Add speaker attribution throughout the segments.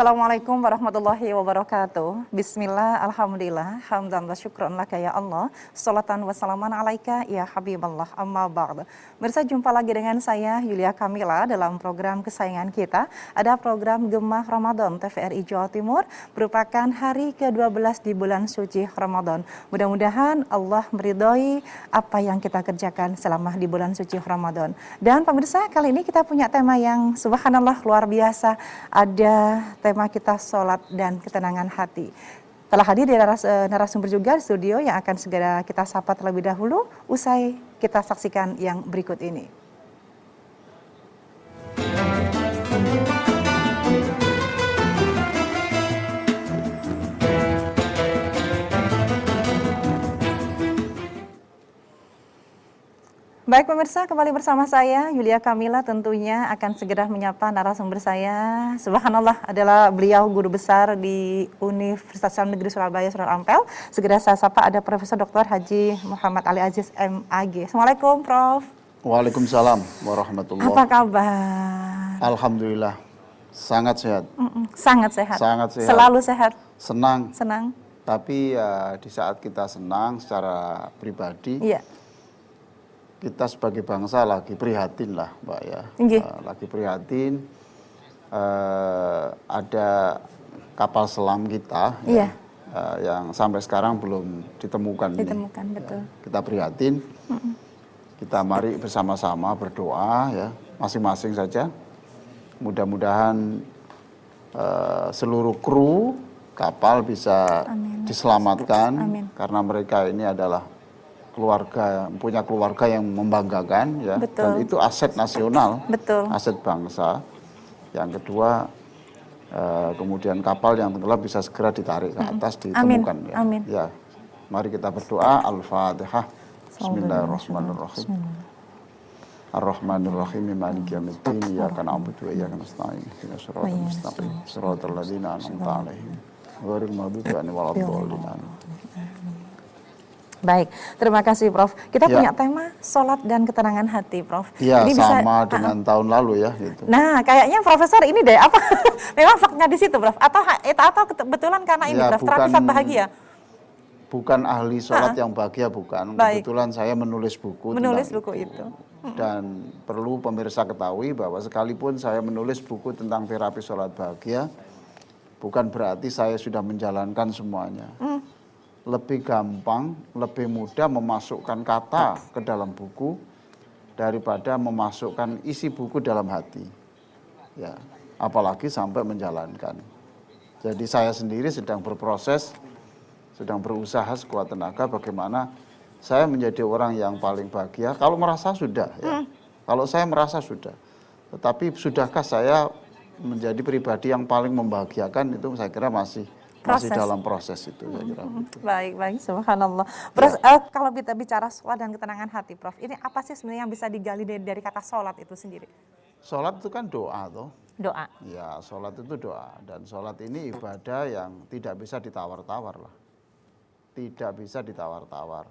Speaker 1: Assalamualaikum warahmatullahi wabarakatuh. Bismillah, alhamdulillah, hamdan wa syukran laka ya Allah. Salatan wa salaman alaika ya Habiballah, amma ba'd. Mirsa, jumpa lagi dengan saya Yulia Kamila dalam program kesayangan kita. Ada program Gemah Ramadan TVRI Jawa Timur, merupakan hari ke-12 di bulan suci Ramadan. Mudah-mudahan Allah meridhoi apa yang kita kerjakan selama di bulan suci Ramadan. Dan pemirsa, kali ini kita punya tema yang subhanallah luar biasa. Ada tema kita sholat dan ketenangan hati. Telah hadir di narasumber juga di studio yang akan segera kita sapa terlebih dahulu usai kita saksikan yang berikut ini. Baik pemirsa, kembali bersama saya Yulia Kamila, tentunya akan segera menyapa narasumber saya. Subhanallah, adalah beliau guru besar di Universitas Islam Negeri Surabaya Sunan Ampel. Segera saya sapa ada Profesor Dr. Haji Muhammad Ali Aziz MAG. Assalamualaikum Prof.
Speaker 2: Waalaikumsalam warahmatullahi.
Speaker 1: Apa kabar?
Speaker 2: Alhamdulillah, sangat sehat.
Speaker 1: Sangat sehat.
Speaker 2: Sangat sehat.
Speaker 1: Selalu sehat.
Speaker 2: Senang.
Speaker 1: Senang.
Speaker 2: Tapi di saat kita senang secara pribadi,
Speaker 1: iya,
Speaker 2: kita sebagai bangsa lagi prihatin lah, Mbak ya. Lagi prihatin. Ada kapal selam kita yang sampai sekarang belum ditemukan.
Speaker 1: Ditemukan, betul.
Speaker 2: Kita prihatin. Kita mari bersama-sama berdoa ya, masing-masing saja. Mudah-mudahan seluruh kru kapal bisa diselamatkan.
Speaker 1: Amin.
Speaker 2: Karena mereka ini adalah punya keluarga yang membanggakan ya.
Speaker 1: Betul.
Speaker 2: Dan itu aset nasional,
Speaker 1: betul,
Speaker 2: aset bangsa. Yang kedua, kemudian kapal yang tenggelam bisa segera ditarik ke atas, ditemukan.
Speaker 1: Amin.
Speaker 2: Ya.
Speaker 1: Amin.
Speaker 2: Ya, mari kita berdoa. Al-Fatihah. Bismillahirrahmanirrahim. Ar-Rahmanir-Rahim, Maliki yaumiddin, iyyaka na'budu wa iyyaka nasta'in, ihdinas siratal mustaqim, siratal ladzina an'amta 'alaihim, ghairil maghdubi 'alaihim waladdallin.
Speaker 1: Baik, terima kasih Prof. Kita punya tema sholat dan ketenangan hati, Prof.
Speaker 2: Iya,
Speaker 1: ini
Speaker 2: sama dengan tahun lalu ya. Gitu.
Speaker 1: Nah, kayaknya Profesor ini deh apa? Memang faknya di situ, Prof. Atau kebetulan karena ini, Prof. Terapi bahagia.
Speaker 2: Bukan ahli sholat yang bahagia, bukan.
Speaker 1: Baik.
Speaker 2: Kebetulan saya menulis buku.
Speaker 1: Menulis buku itu.
Speaker 2: Dan perlu pemirsa ketahui bahwa sekalipun saya menulis buku tentang terapi sholat bahagia, bukan berarti saya sudah menjalankan semuanya. Lebih gampang, lebih mudah memasukkan kata ke dalam buku daripada memasukkan isi buku dalam hati. Ya, apalagi sampai menjalankan. Jadi saya sendiri sedang berproses, sedang berusaha sekuat tenaga bagaimana saya menjadi orang yang paling bahagia. Kalau merasa sudah, ya. Kalau saya merasa sudah. Tetapi sudahkah saya menjadi pribadi yang paling membahagiakan, itu saya kira masih dalam proses itu, saya kira.
Speaker 1: Baik, subhanallah. Kalau kita bicara sholat dan ketenangan hati, Prof, ini apa sih sebenarnya yang bisa digali dari kata sholat itu sendiri?
Speaker 2: Sholat itu kan doa, toh.
Speaker 1: Doa.
Speaker 2: Ya, sholat itu doa. Dan sholat ini ibadah yang tidak bisa ditawar-tawar lah. Tidak bisa ditawar-tawar.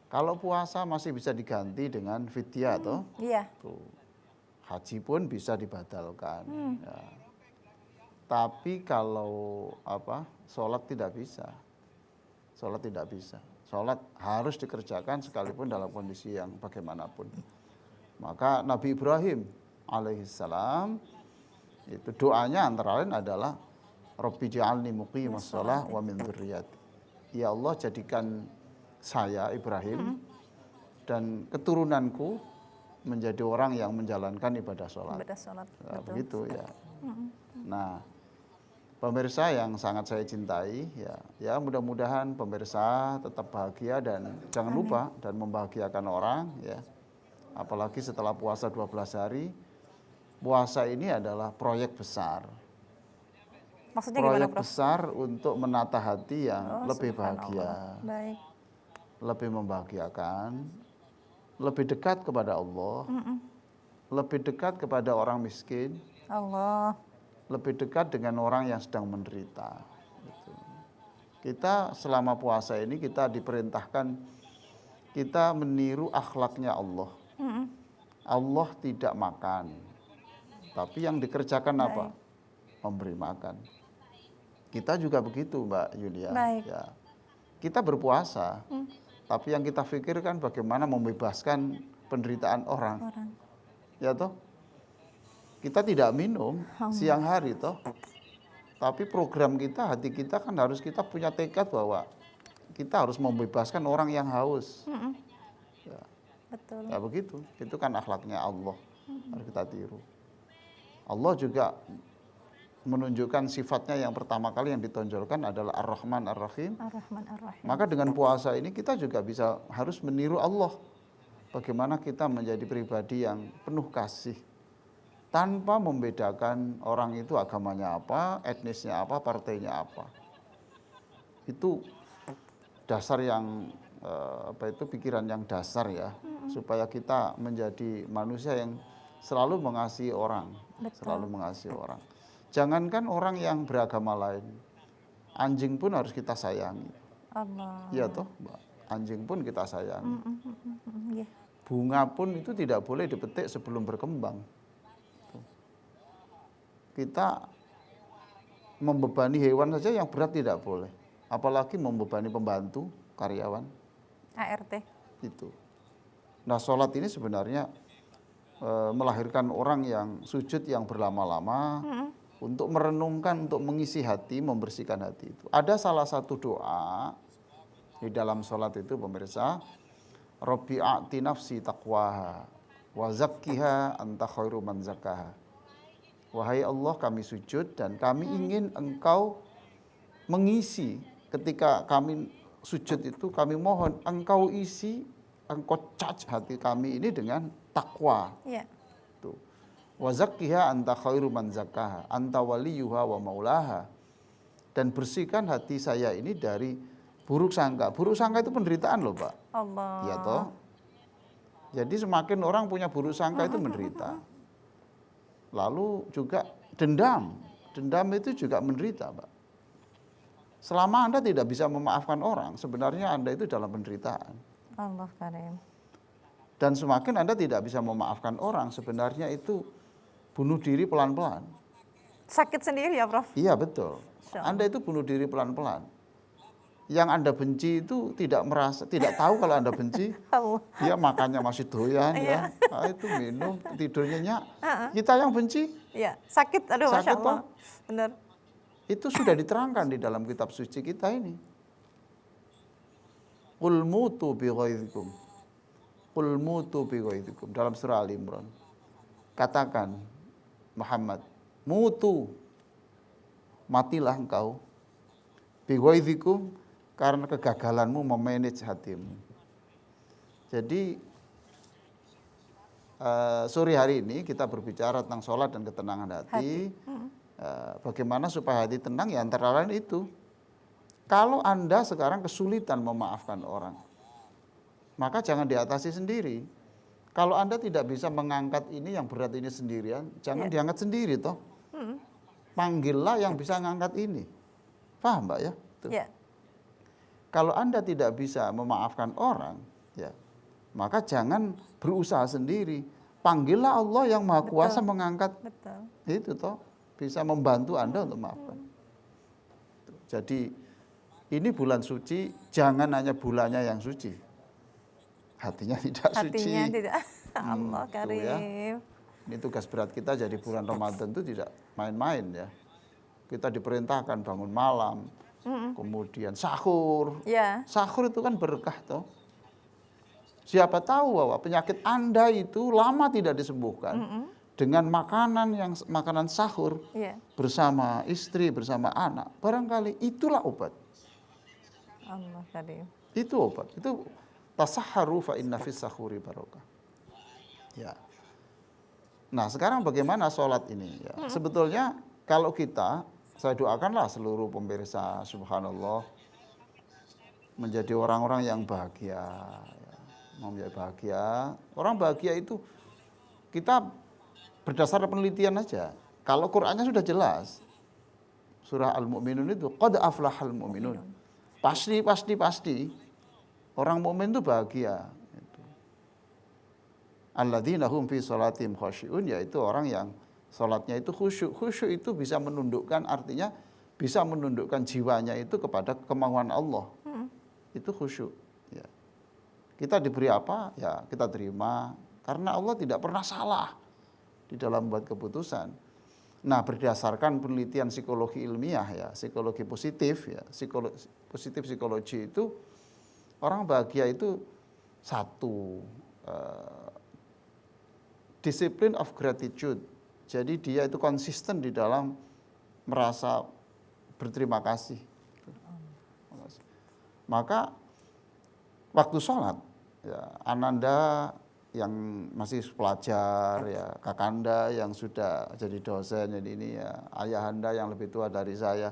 Speaker 2: Kalau puasa masih bisa diganti dengan fidyah, toh.
Speaker 1: Iya.
Speaker 2: Tuh. Haji pun bisa dibatalkan. Ya. Tapi kalau sholat tidak bisa. Sholat tidak bisa. Sholat harus dikerjakan sekalipun dalam kondisi yang bagaimanapun. Maka Nabi Ibrahim alaihissalam itu doanya antara lain adalah Rabbi ja'alni muqimas shalah wa min dzurriyyati. Ya Allah, jadikan saya Ibrahim dan keturunanku menjadi orang yang menjalankan ibadah sholat. Nah, begitu ya. Nah, pemirsa yang sangat saya cintai, ya mudah-mudahan pemirsa tetap bahagia dan jangan lupa dan membahagiakan orang, ya. Apalagi setelah puasa 12 hari, puasa ini adalah proyek besar.
Speaker 1: Maksudnya
Speaker 2: proyek
Speaker 1: gimana, Prof?
Speaker 2: Besar untuk menata hati yang lebih bahagia,
Speaker 1: baik,
Speaker 2: lebih membahagiakan, lebih dekat kepada Allah, lebih dekat kepada orang miskin,
Speaker 1: Allah,
Speaker 2: lebih dekat dengan orang yang sedang menderita. Gitu. Kita selama puasa ini kita diperintahkan kita meniru akhlaknya Allah. Allah tidak makan, tapi yang dikerjakan apa? Memberi makan. Kita juga begitu Mbak Yulia.
Speaker 1: Baik.
Speaker 2: Ya. Kita berpuasa, tapi yang kita pikirkan bagaimana membebaskan penderitaan orang.
Speaker 1: Orang.
Speaker 2: Ya toh? Kita tidak minum siang hari toh. Tapi program kita, hati kita kan harus kita punya tekad bahwa kita harus membebaskan orang yang haus. Ya,
Speaker 1: Betul.
Speaker 2: ya begitu. Itu kan akhlaknya Allah. Harus kita tiru. Allah juga menunjukkan sifatnya yang pertama kali yang ditonjolkan adalah Ar-Rahman Ar-Rahim.
Speaker 1: Ar-Rahman Ar-Rahim.
Speaker 2: Maka dengan puasa ini kita juga bisa harus meniru Allah. Bagaimana kita menjadi pribadi yang penuh kasih. Tanpa membedakan orang itu agamanya apa, etnisnya apa, partainya apa. Itu dasar yang pikiran yang dasar ya, supaya kita menjadi manusia yang selalu mengasihi orang, selalu mengasihi orang. Jangankan orang yang beragama lain, anjing pun harus kita sayangi.
Speaker 1: Allah.
Speaker 2: Iya toh, Mbak? Anjing pun kita sayangi.
Speaker 1: Iya.
Speaker 2: Bunga pun itu tidak boleh dipetik sebelum berkembang. Kita membebani hewan saja yang berat tidak boleh, apalagi membebani pembantu, karyawan.
Speaker 1: ART.
Speaker 2: Itu. Nah, sholat ini sebenarnya melahirkan orang yang sujud yang berlama-lama untuk merenungkan, untuk mengisi hati, membersihkan hati itu. Ada salah satu doa di dalam sholat itu pemirsa, Rabbi a'ti nafsi taqwaha wa zakkiha anta khairu man zakkaha. Wahai Allah, kami sujud dan kami ingin Engkau mengisi, ketika kami sujud itu kami mohon Engkau isi, Engkau charge hati kami ini dengan takwa.
Speaker 1: Iya.
Speaker 2: Tuh. Wa zakkiha anta khairu man zakkaha, anta waliyuha wa maulaha. Dan bersihkan hati saya ini dari buruk sangka. Buruk sangka itu penderitaan loh, Pak.
Speaker 1: Allah.
Speaker 2: Ya toh. Jadi semakin orang punya buruk sangka itu menderita. Lalu juga dendam. Dendam itu juga menderita, Pak. Selama Anda tidak bisa memaafkan orang, sebenarnya Anda itu dalam penderitaan.
Speaker 1: Allah Karim.
Speaker 2: Dan semakin Anda tidak bisa memaafkan orang, sebenarnya itu bunuh diri pelan-pelan.
Speaker 1: Sakit sendiri ya, Prof?
Speaker 2: Iya, betul.
Speaker 1: Insya Allah.
Speaker 2: Anda itu bunuh diri pelan-pelan. Yang Anda benci itu tidak tahu kalau Anda benci.
Speaker 1: Allah.
Speaker 2: Dia makannya masih doyan ya. Nah, itu minum, tidurnya nyak. Kita yang benci,
Speaker 1: Iya, sakit. Aduh, Masya
Speaker 2: Sakit,
Speaker 1: Allah.
Speaker 2: Pak.
Speaker 1: Benar.
Speaker 2: itu sudah diterangkan di dalam kitab suci kita ini. Qul mutu bi ghaidhikum. Qul mutu bi ghaidhikum dalam surah Al-Imran. Katakan Muhammad, mutu, matilah engkau bi ghaidhikum, karena kegagalanmu memanage hatimu. Jadi sore hari ini kita berbicara tentang sholat dan ketenangan hati. Bagaimana supaya hati tenang, ya antara lain itu. Kalau Anda sekarang kesulitan memaafkan orang, maka jangan diatasi sendiri. Kalau Anda tidak bisa mengangkat ini yang berat ini sendirian, jangan diangkat sendiri toh. Panggillah yang bisa mengangkat ini. Paham Mbak ya? Tuh.
Speaker 1: Ya.
Speaker 2: Kalau Anda tidak bisa memaafkan orang, ya, maka jangan berusaha sendiri. Panggillah Allah yang Maha Kuasa mengangkat.
Speaker 1: Betul.
Speaker 2: Itu toh bisa membantu Anda untuk maafkan. Jadi ini bulan suci, jangan hanya bulannya yang suci, hatinya tidak suci.
Speaker 1: Hatinya tidak. Allah
Speaker 2: Tuh
Speaker 1: Karim.
Speaker 2: ya. Ini tugas berat kita jadi bulan Ramadan itu tidak main-main ya. Kita diperintahkan bangun malam, kemudian sahur.
Speaker 1: Ya.
Speaker 2: Sahur itu kan berkah toh. Siapa tahu bahwa penyakit Anda itu lama tidak disembuhkan. Dengan makanan sahur bersama istri, bersama anak, barangkali itulah obat.
Speaker 1: Allah Karim.
Speaker 2: Itu obat. Itu tasahharu fa inna fis sahuri barokah. Ya. Nah, sekarang bagaimana sholat ini? Ya. Sebetulnya kalau kita, saya doakanlah seluruh pemirsa, subhanallah, menjadi orang-orang yang bahagia. Ya. Menjadi bahagia. Orang bahagia itu kita berdasar penelitian aja. Kalau Qur'annya sudah jelas. Surah Al-Mu'minun itu qad aflahal mu'minun. Pasti orang mukmin itu bahagia. Alladzina hum fi shalatihim khashi'un, yaitu orang yang salatnya itu khusyuk. Khusyuk itu bisa menundukkan, artinya bisa menundukkan jiwanya itu kepada kemauan Allah. Itu khusyuk. Ya. Kita diberi apa? Ya kita terima. Karena Allah tidak pernah salah di dalam membuat keputusan. Nah, berdasarkan penelitian psikologi ilmiah ya, psikologi positif ya, positif psikologi itu orang bahagia itu satu, disiplin of gratitude. Jadi dia itu konsisten di dalam merasa berterima kasih. Maka waktu sholat, ya, Ananda yang masih pelajar, ya, Kakanda yang sudah jadi dosen, jadi ini ya, Ayahanda yang lebih tua dari saya,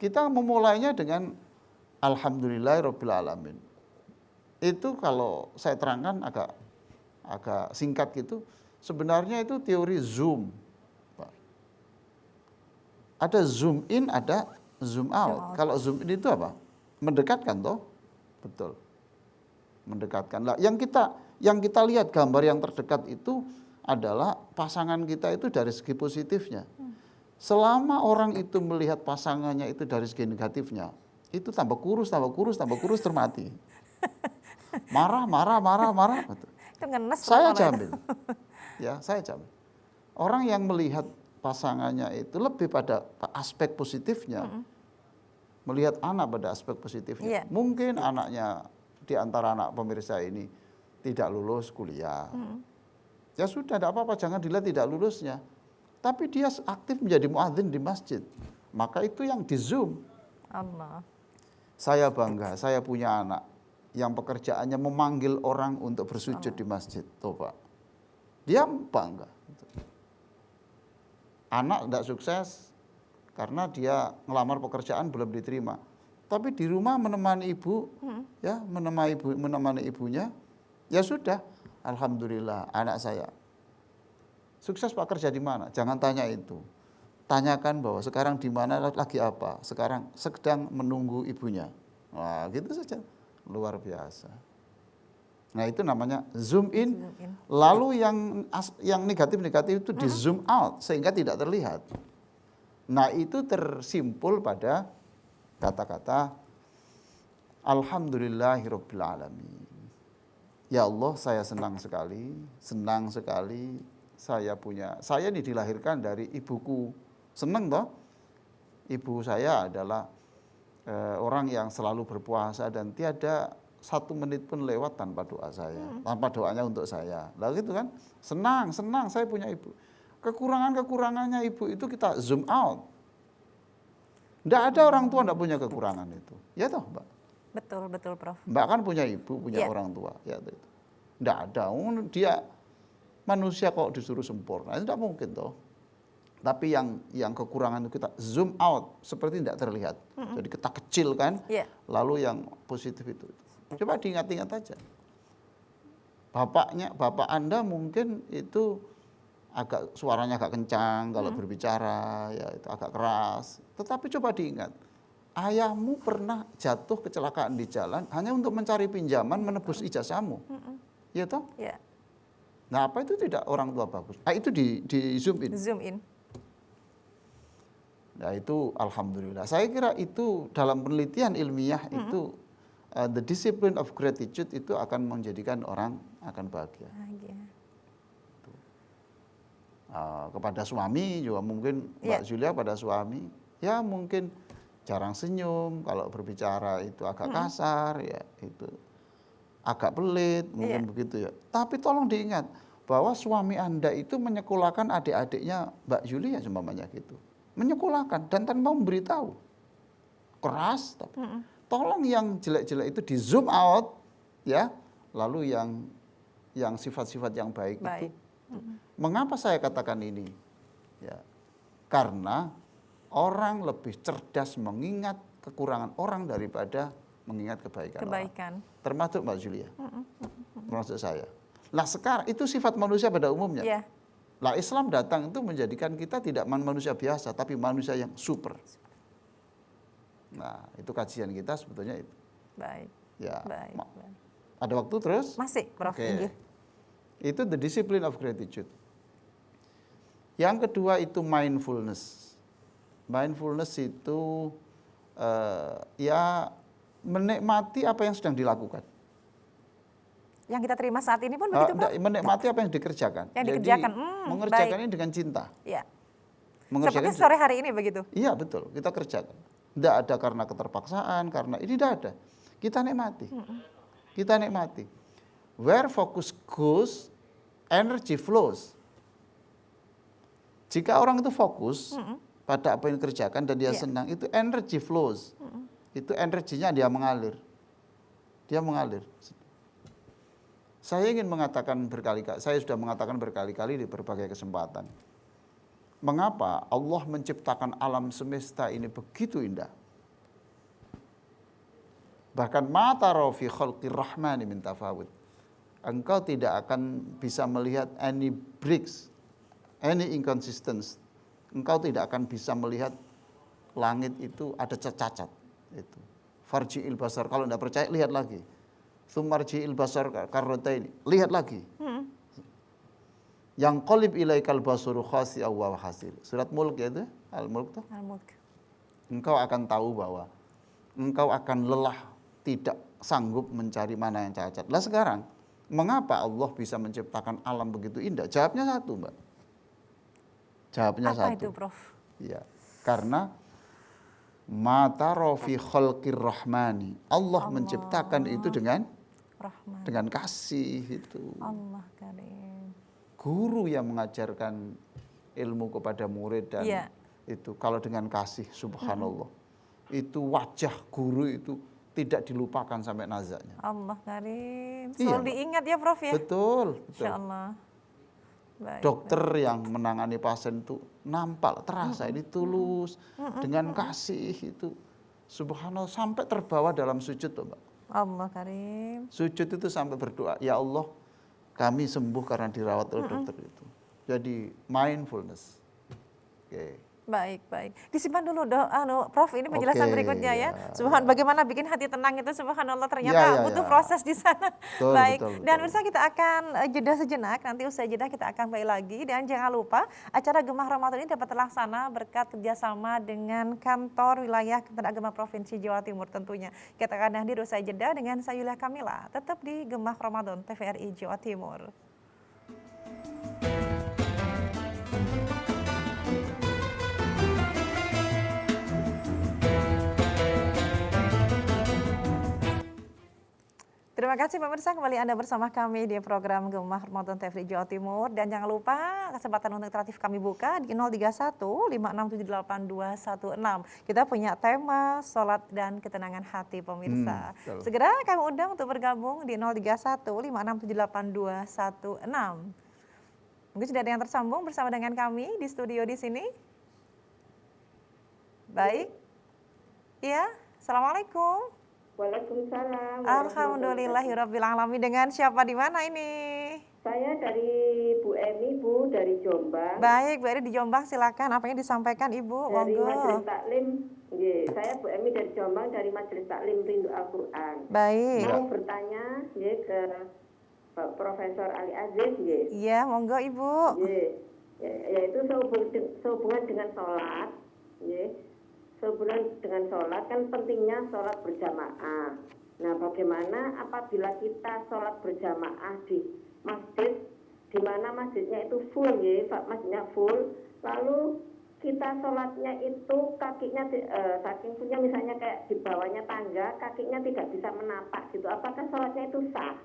Speaker 2: kita memulainya dengan Alhamdulillahirabbil alamin. Itu kalau saya terangkan agak singkat gitu, sebenarnya itu teori zoom. Ada zoom in, ada zoom out. Kalau zoom in itu apa? Mendekatkan toh? Betul. Mendekatkan. Lah, yang kita lihat gambar yang terdekat itu adalah pasangan kita itu dari segi positifnya. Selama orang itu melihat pasangannya itu dari segi negatifnya, itu tambah kurus, termati. Marah.
Speaker 1: Itu ngenes.
Speaker 2: Saya jamin. Ya, saya jamin. Orang yang melihat pasangannya itu lebih pada aspek positifnya. Melihat anak pada aspek positifnya. Mungkin anaknya di antara anak pemirsa ini tidak lulus kuliah. Ya sudah, tidak apa-apa, jangan dilihat tidak lulusnya. Tapi dia aktif menjadi muadzin di masjid. Maka itu yang di zoom.
Speaker 1: Allah.
Speaker 2: Saya bangga, saya punya anak yang pekerjaannya memanggil orang untuk bersujud di masjid. Tuh Pak. Dia bangga. Anak tidak sukses karena dia ngelamar pekerjaan belum diterima. Tapi di rumah menemani ibu, ya menemani ibunya, ya sudah, alhamdulillah anak saya sukses Pak, kerja di mana? Jangan tanya itu. Tanyakan bahwa sekarang di mana, lagi apa? Sekarang sedang menunggu ibunya. Wah, gitu saja. Luar biasa. Nah, itu namanya zoom in. Lalu yang negatif-negatif itu di zoom out sehingga tidak terlihat. Nah, itu tersimpul pada kata-kata Alhamdulillahirabbil alamin. Ya Allah, saya senang sekali saya ini dilahirkan dari ibuku. Senang toh? Ibu saya adalah orang yang selalu berpuasa dan tiada 1 menit pun lewat tanpa doa saya, tanpa doanya untuk saya. Lalu gitu kan, senang saya punya ibu. Kekurangannya ibu itu kita zoom out. Tidak ada orang tua tidak punya kekurangan itu. Ya toh, Mbak?
Speaker 1: Betul, Prof.
Speaker 2: Mbak kan punya ibu, punya orang tua. Ya, itu. Tidak ada. Dia manusia kok disuruh sempurna. Itu tidak mungkin toh. Tapi yang kekurangan itu kita zoom out seperti tidak terlihat. Jadi kita kecil kan. Lalu yang positif itu. Coba diingat-ingat aja. Bapak Anda mungkin itu suaranya agak kencang kalau berbicara, ya itu agak keras. Tetapi coba diingat, ayahmu pernah jatuh kecelakaan di jalan hanya untuk mencari pinjaman menebus ijazahmu. Ya toh?
Speaker 1: Ya.
Speaker 2: Nah, apa itu tidak orang tua bagus? Itu di zoom in.
Speaker 1: Zoom in.
Speaker 2: Nah, itu alhamdulillah. Saya kira itu dalam penelitian ilmiah itu the discipline of gratitude itu akan menjadikan orang akan bahagia. Kepada suami juga mungkin Mbak Julia pada suami, ya mungkin jarang senyum, kalau berbicara itu agak kasar, ya itu agak pelit, mungkin begitu ya. Tapi tolong diingat bahwa suami Anda itu menyekolahkan adik-adiknya Mbak Julia umpamanya gitu. Menyekolahkan dan tanpa memberitahu. Keras, tapi tolong yang jelek-jelek itu di zoom out, ya. Lalu yang sifat-sifat yang baik. Itu. Mengapa saya katakan ini? Ya, karena orang lebih cerdas mengingat kekurangan orang daripada mengingat kebaikan. Orang. Termasuk Mbak Julia, termasuk saya. Nah sekarang itu sifat manusia pada umumnya. Lah Islam datang itu menjadikan kita tidak manusia biasa, tapi manusia yang super. Nah itu kajian kita sebetulnya itu.
Speaker 1: Baik.
Speaker 2: Ya. Ada waktu terus?
Speaker 1: Masih, Prof.
Speaker 2: Itu the discipline of gratitude. Yang kedua itu mindfulness. Mindfulness itu ya menikmati apa yang sedang dilakukan.
Speaker 1: Yang kita terima saat ini pun begitu, Prof?
Speaker 2: Menikmati apa yang dikerjakan.
Speaker 1: Yang dikerjakan.
Speaker 2: Mengerjakan
Speaker 1: Baik.
Speaker 2: ini dengan cinta.
Speaker 1: Ya.
Speaker 2: Mengerjakan
Speaker 1: Seperti sore hari ini begitu.
Speaker 2: Iya betul, kita kerjakan. Tidak ada karena keterpaksaan, karena ini tidak ada. Kita nikmati. Kita nikmati. Where focus goes, energy flows. Jika orang itu fokus pada apa yang dikerjakan dan dia senang, itu energy flows. Itu energinya dia mengalir. Dia mengalir. Saya ingin mengatakan berkali-kali, saya sudah mengatakan berkali-kali di berbagai kesempatan. Mengapa Allah menciptakan alam semesta ini begitu indah? Bahkan mata fi khalqir rahmani min tafawud. Engkau tidak akan bisa melihat any breaks, any inconsistency. Engkau tidak akan bisa melihat langit itu ada cacat. Itu. Farji'il basar, kalau tidak percaya lihat lagi. Sumarji'il basar karrotaini, lihat lagi. Yang qalib ilaikal basuru khasi'aw wa hasir. Surat Mulk itu, Al-Mulk tuh.
Speaker 1: Al-Mulk.
Speaker 2: Engkau akan tahu bahwa engkau akan lelah, tidak sanggup mencari mana yang cacat. Lah sekarang, mengapa Allah bisa menciptakan alam begitu indah? Jawabnya satu, Mbak. Jawabnya
Speaker 1: Apa
Speaker 2: satu.
Speaker 1: itu, Prof?
Speaker 2: Iya, karena mata rofi khalqir rahmani. Allah menciptakan itu dengan
Speaker 1: Rahman.
Speaker 2: dengan kasih itu.
Speaker 1: Allah karim.
Speaker 2: Guru yang mengajarkan ilmu kepada murid dan itu kalau dengan kasih, subhanallah. Itu wajah guru itu tidak dilupakan sampai nazaknya.
Speaker 1: Allah karim.
Speaker 2: Iya,
Speaker 1: Selalu diingat ya, Prof ya?
Speaker 2: Betul, betul.
Speaker 1: Insya Allah. Baik,
Speaker 2: Dokter yang menangani pasien itu nampak, terasa ini tulus, dengan kasih itu. Subhanallah, sampai terbawa dalam sujud tuh, Mbak.
Speaker 1: Allah karim.
Speaker 2: Sujud itu sampai berdoa, ya Allah kami sembuh karena dirawat oleh dokter itu. Jadi mindfulness. Oke.
Speaker 1: Baik, baik. Disimpan dulu, Prof, ini penjelasan berikutnya ya. Bagaimana bikin hati tenang itu subhanallah ternyata butuh proses di sana.
Speaker 2: Betul,
Speaker 1: baik.
Speaker 2: betul.
Speaker 1: Dan pemirsa kita akan jeda sejenak, nanti usai jeda kita akan kembali lagi. Dan jangan lupa acara Gemah Ramadan ini dapat terlaksana berkat kerjasama dengan kantor wilayah Kementerian Agama Provinsi Jawa Timur tentunya. Kita akan hadir usai jeda dengan saya Yulia Kamila, tetap di Gemah Ramadan TVRI Jawa Timur. Terima kasih pemirsa, kembali Anda bersama kami di program Gemah Ramadan TVRI Jawa Timur. Dan jangan lupa kesempatan untuk interaktif kami buka di 031 5678216. Kita punya tema sholat dan ketenangan hati pemirsa. Segera kami undang untuk bergabung di 031 5678216. Mungkin sudah ada yang tersambung bersama dengan kami di studio di sini. Baik. Iya, Assalamualaikum.
Speaker 3: Waalaikumsalam.
Speaker 1: Alhamdulillahirabbil alamin. Dengan siapa di mana ini?
Speaker 3: Saya dari Bu Emi, Bu, dari Jombang.
Speaker 1: Baik, Bu Emi di Jombang, silakan apa yang disampaikan Ibu?
Speaker 3: Dari
Speaker 1: Monggo.
Speaker 3: Majelis Taklim. Saya Bu Emi dari Jombang, dari Majelis Taklim Rindu Al-Qur'an.
Speaker 1: Baik.
Speaker 3: Mau bertanya ke Pak Profesor Ali Aziz.
Speaker 1: Iya, monggo Ibu.
Speaker 3: Yaitu sehubungan dengan sholat. Sehubungan dengan sholat kan pentingnya sholat berjamaah. Nah, bagaimana apabila kita sholat berjamaah di masjid, di mana masjidnya itu full, masjidnya full, lalu kita sholatnya itu kakinya saking punya misalnya kayak di bawahnya tangga, kakinya tidak bisa menapak gitu. Apakah sholatnya itu sah?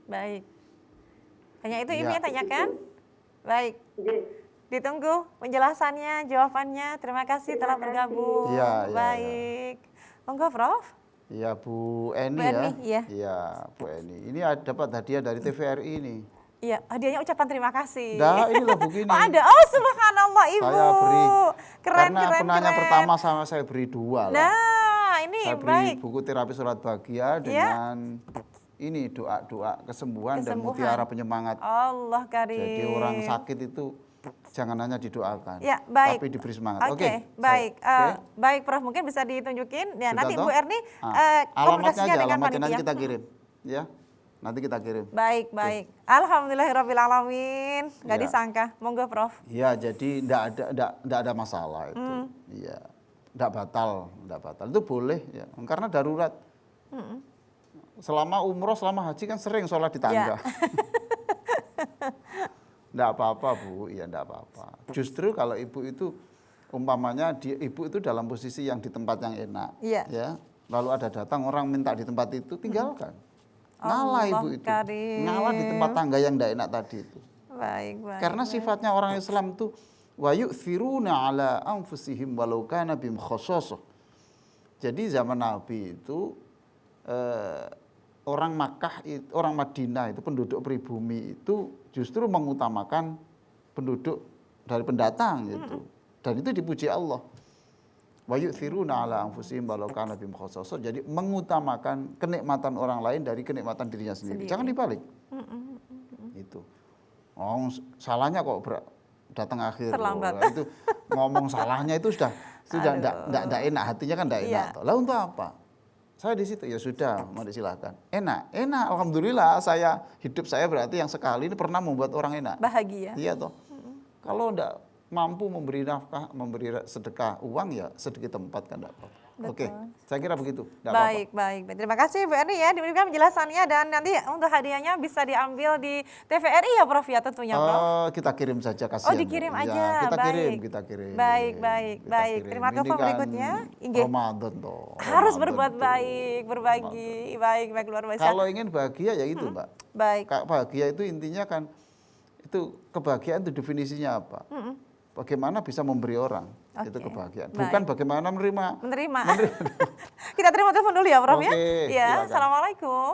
Speaker 1: Baik. Hanya itu Ibu yang tanyakan? Baik. Ditunggu penjelasannya, jawabannya. Terima kasih telah bergabung. Baik. Monggo, Prof.
Speaker 2: Iya, Bu Eni
Speaker 1: Bu Eni,
Speaker 2: ya. Iya, Bu Eni. Ini dapat hadiah dari TVRI ini.
Speaker 1: Iya, hadiahnya ucapan terima kasih.
Speaker 2: Nah, ini loh begini.
Speaker 1: Oh, ada. Oh, subhanallah, Ibu.
Speaker 2: Saya beri.
Speaker 1: Keren,
Speaker 2: karena penanya pertama sama saya beri 2 lah.
Speaker 1: Nah, ini
Speaker 2: saya beri
Speaker 1: baik.
Speaker 2: buku terapi sholat bahagia dengan ini doa-doa kesembuhan dan mutiara penyemangat.
Speaker 1: Allah karim.
Speaker 2: Jadi orang sakit itu jangan hanya didoakan,
Speaker 1: ya, baik.
Speaker 2: tapi diberi semangat.
Speaker 1: Oke, baik. Baik, Prof, mungkin bisa ditunjukin. Ya, nanti Bu Erni
Speaker 2: alamatnya
Speaker 1: komunikasinya
Speaker 2: aja,
Speaker 1: dengan
Speaker 2: alamatnya nanti
Speaker 1: panitia.
Speaker 2: kita kirim. Ya. Nanti kita kirim.
Speaker 1: Baik, baik. Alhamdulillahirrabbilalamin. Nggak
Speaker 2: Ya.
Speaker 1: disangka. Monggo Prof.
Speaker 2: Ya, jadi enggak ada masalah itu. Iya. Enggak batal. Itu boleh ya. Karena darurat. Selama umroh, selama haji kan sering sholat di tangga. Enggak apa-apa, Bu. Iya, enggak apa-apa. Justru kalau ibu itu umpamanya ibu itu dalam posisi yang di tempat yang enak,
Speaker 1: Iya.
Speaker 2: ya. Lalu ada datang orang minta di tempat itu, tinggalkan. Ngalah
Speaker 1: Allah
Speaker 2: ibu itu.
Speaker 1: Karim.
Speaker 2: Ngalah di tempat tangga yang enggak enak tadi itu.
Speaker 1: Baik, baik.
Speaker 2: Karena sifatnya orang Islam itu wa yu'thiruna ala anfusihim walau kana bihim khassasah. Jadi zaman Nabi itu orang Makkah, orang Madinah itu penduduk pribumi itu justru mengutamakan penduduk dari pendatang gitu. Dan itu dipuji Allah. Wa yu'thiruna ala anfusihim walau kana bihim khassasah. Jadi mengutamakan kenikmatan orang lain dari kenikmatan dirinya sendiri. Jangan dibalik. Itu. Oh, salahnya kok datang akhir.
Speaker 1: Terlambat.
Speaker 2: Loh. Itu ngomong salahnya itu sudah enggak enak, hatinya kan enggak enak.
Speaker 1: Iya.
Speaker 2: Lah untuk apa? Saya di situ, ya sudah, mau disilahkan. Enak, alhamdulillah saya hidup saya berarti yang sekali ini pernah membuat orang enak.
Speaker 1: Bahagia.
Speaker 2: Iya toh. Kalau enggak mampu memberi nafkah, memberi sedekah uang ya sedikit tempat kan enggak apa-apa. Oke, saya kira begitu. Enggak apa-apa.
Speaker 1: Baik, baik. Terima kasih Bu Erni ya diberikan penjelasannya dan nanti untuk hadiahnya bisa diambil di TVRI ya Prof ya tentunya Prof.
Speaker 2: Kita kirim saja kasihan.
Speaker 1: Oh dikirim
Speaker 2: Ya,
Speaker 1: aja.
Speaker 2: kita
Speaker 1: baik.
Speaker 2: kirim.
Speaker 1: Baik, baik,
Speaker 2: Kita
Speaker 1: baik.
Speaker 2: kirim.
Speaker 1: Terima
Speaker 2: Ini
Speaker 1: telepon
Speaker 2: kan
Speaker 1: berikutnya. Inggih.
Speaker 2: Ramadan toh.
Speaker 1: Harus
Speaker 2: Ramadan
Speaker 1: berbuat
Speaker 2: tuh.
Speaker 1: baik, berbagi. Baik, baik luar biasa.
Speaker 2: Kalau ingin bahagia ya itu, Mbak.
Speaker 1: Baik.
Speaker 2: Bahagia itu intinya kan itu kebahagiaan itu definisinya apa? Bagaimana bisa memberi orang itu
Speaker 1: Oke,
Speaker 2: kebahagiaan.
Speaker 1: baik.
Speaker 2: Bukan bagaimana menerima.
Speaker 1: Menerima. Kita terima telepon dulu ya Prof ya.
Speaker 2: Oke,
Speaker 1: Ya,
Speaker 2: silakan.
Speaker 1: Assalamualaikum.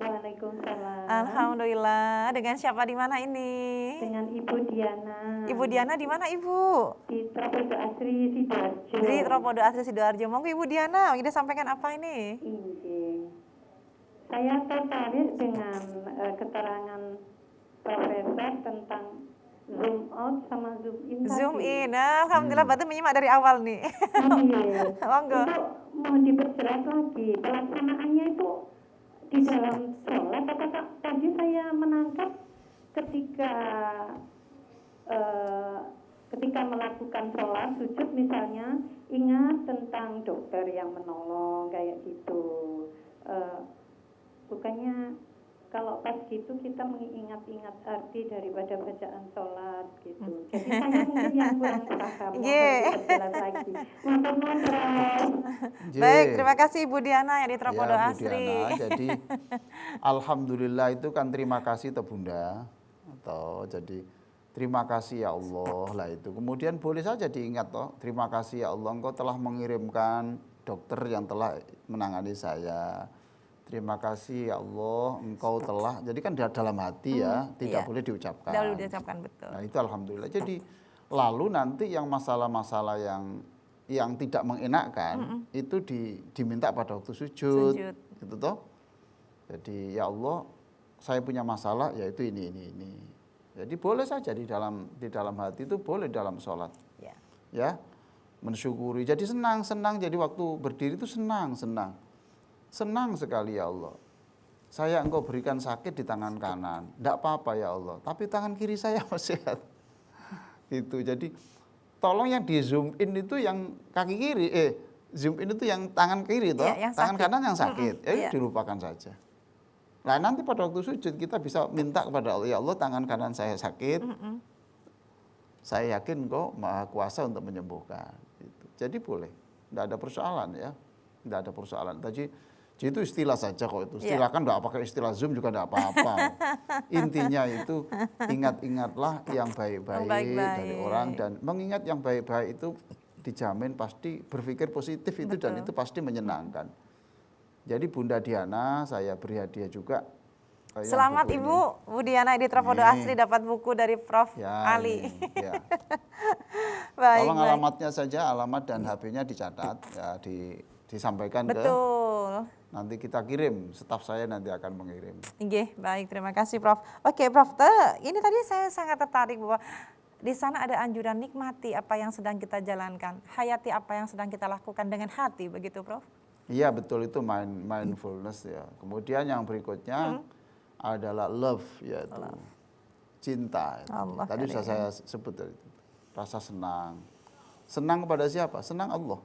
Speaker 3: Waalaikumsalam.
Speaker 1: Alhamdulillah. Dengan siapa di mana ini?
Speaker 3: Dengan Ibu Diana.
Speaker 1: Ibu Diana di mana Ibu?
Speaker 3: Di Trapodo Asri Sidoarjo.
Speaker 1: Di Trapodo Asri Sidoarjo. Monggo Ibu Diana, ingin disampaikan apa ini?
Speaker 3: Inggih. Saya tertarik dengan keterangan Profesor tentang zoom out sama zoom in.
Speaker 1: Zoom in. Alhamdulillah berarti menyimak dari awal nih.
Speaker 3: Iya.
Speaker 1: Monggo.
Speaker 3: Itu mau diperjelas lagi pelaksanaannya itu di dalam sholat. Apakah tadi saya menangkap ketika ketika melakukan sholat sujud misalnya ingat tentang dokter yang menolong kayak gitu. Bukannya kalau pas gitu kita mengingat-ingat arti daripada bacaan sholat gitu. Jadi saya mungkin yang kurang paham. Jelas lagi.
Speaker 1: Baik, terima kasih Ibu Diana yang di Trapodo
Speaker 2: Ya, Bu
Speaker 1: Asri.
Speaker 2: Diana. Jadi alhamdulillah itu kan terima kasih toh Bunda. Atau jadi terima kasih ya Allah lah itu. Kemudian boleh saja diingat toh, terima kasih ya Allah Engkau telah mengirimkan dokter yang telah menangani saya. Terima kasih ya Allah, Engkau telah, jadi kan dalam hati ya, tidak
Speaker 1: iya.
Speaker 2: boleh diucapkan.
Speaker 1: Tidak boleh diucapkan, betul.
Speaker 2: Nah itu alhamdulillah. Jadi lalu nanti yang masalah-masalah yang tidak mengenakkan itu diminta pada waktu sujud, gitu toh. Jadi ya Allah, saya punya masalah yaitu ini. Jadi boleh saja di dalam hati itu boleh dalam sholat, ya mensyukuri. Jadi senang. Jadi waktu berdiri itu senang sekali ya Allah. Saya Engkau berikan sakit di tangan kanan, tidak apa-apa ya Allah. Tapi tangan kiri saya masih sehat. Itu jadi tolong yang di zoom in itu yang kaki kiri, zoom in itu yang tangan kiri toh,
Speaker 1: yang
Speaker 2: tangan
Speaker 1: sakit.
Speaker 2: kanan yang sakit.
Speaker 1: Iya.
Speaker 2: Dilupakan saja. Nah nanti pada waktu sujud kita bisa minta kepada Allah, ya Allah tangan kanan saya sakit. Saya yakin Engkau Maha Kuasa untuk menyembuhkan. Gitu. Jadi boleh, tidak ada persoalan ya, tidak ada persoalan. Jadi itu istilah saja kok itu. Istilah kan tidak pakai istilah Zoom juga tidak apa-apa. Intinya itu ingat-ingatlah yang baik-baik dari orang dan mengingat yang baik-baik itu dijamin pasti berpikir positif itu. Betul. Dan itu pasti menyenangkan. Jadi Bunda Diana saya beri hadiah juga.
Speaker 1: Selamat Ibu Bu Diana di Trapodo Asri dapat buku dari Prof.
Speaker 2: Ya,
Speaker 1: Ali.
Speaker 2: Ya.
Speaker 1: Baik,
Speaker 2: tolong alamatnya saja, alamat dan HP-nya dicatat ya disampaikan ke.
Speaker 1: Betul.
Speaker 2: Nanti kita kirim, staf saya nanti akan mengirim.
Speaker 1: Nggih, baik, terima kasih Prof. Oke Prof, ini tadi saya sangat tertarik bahwa di sana ada anjuran nikmati apa yang sedang kita jalankan, hayati apa yang sedang kita lakukan dengan hati, begitu Prof?
Speaker 2: Iya betul, itu mindfulness ya. Kemudian yang berikutnya adalah love, yaitu cinta.
Speaker 1: Allah
Speaker 2: Tadi sudah saya sebut tadi. Rasa senang. Senang kepada siapa? Senang Allah.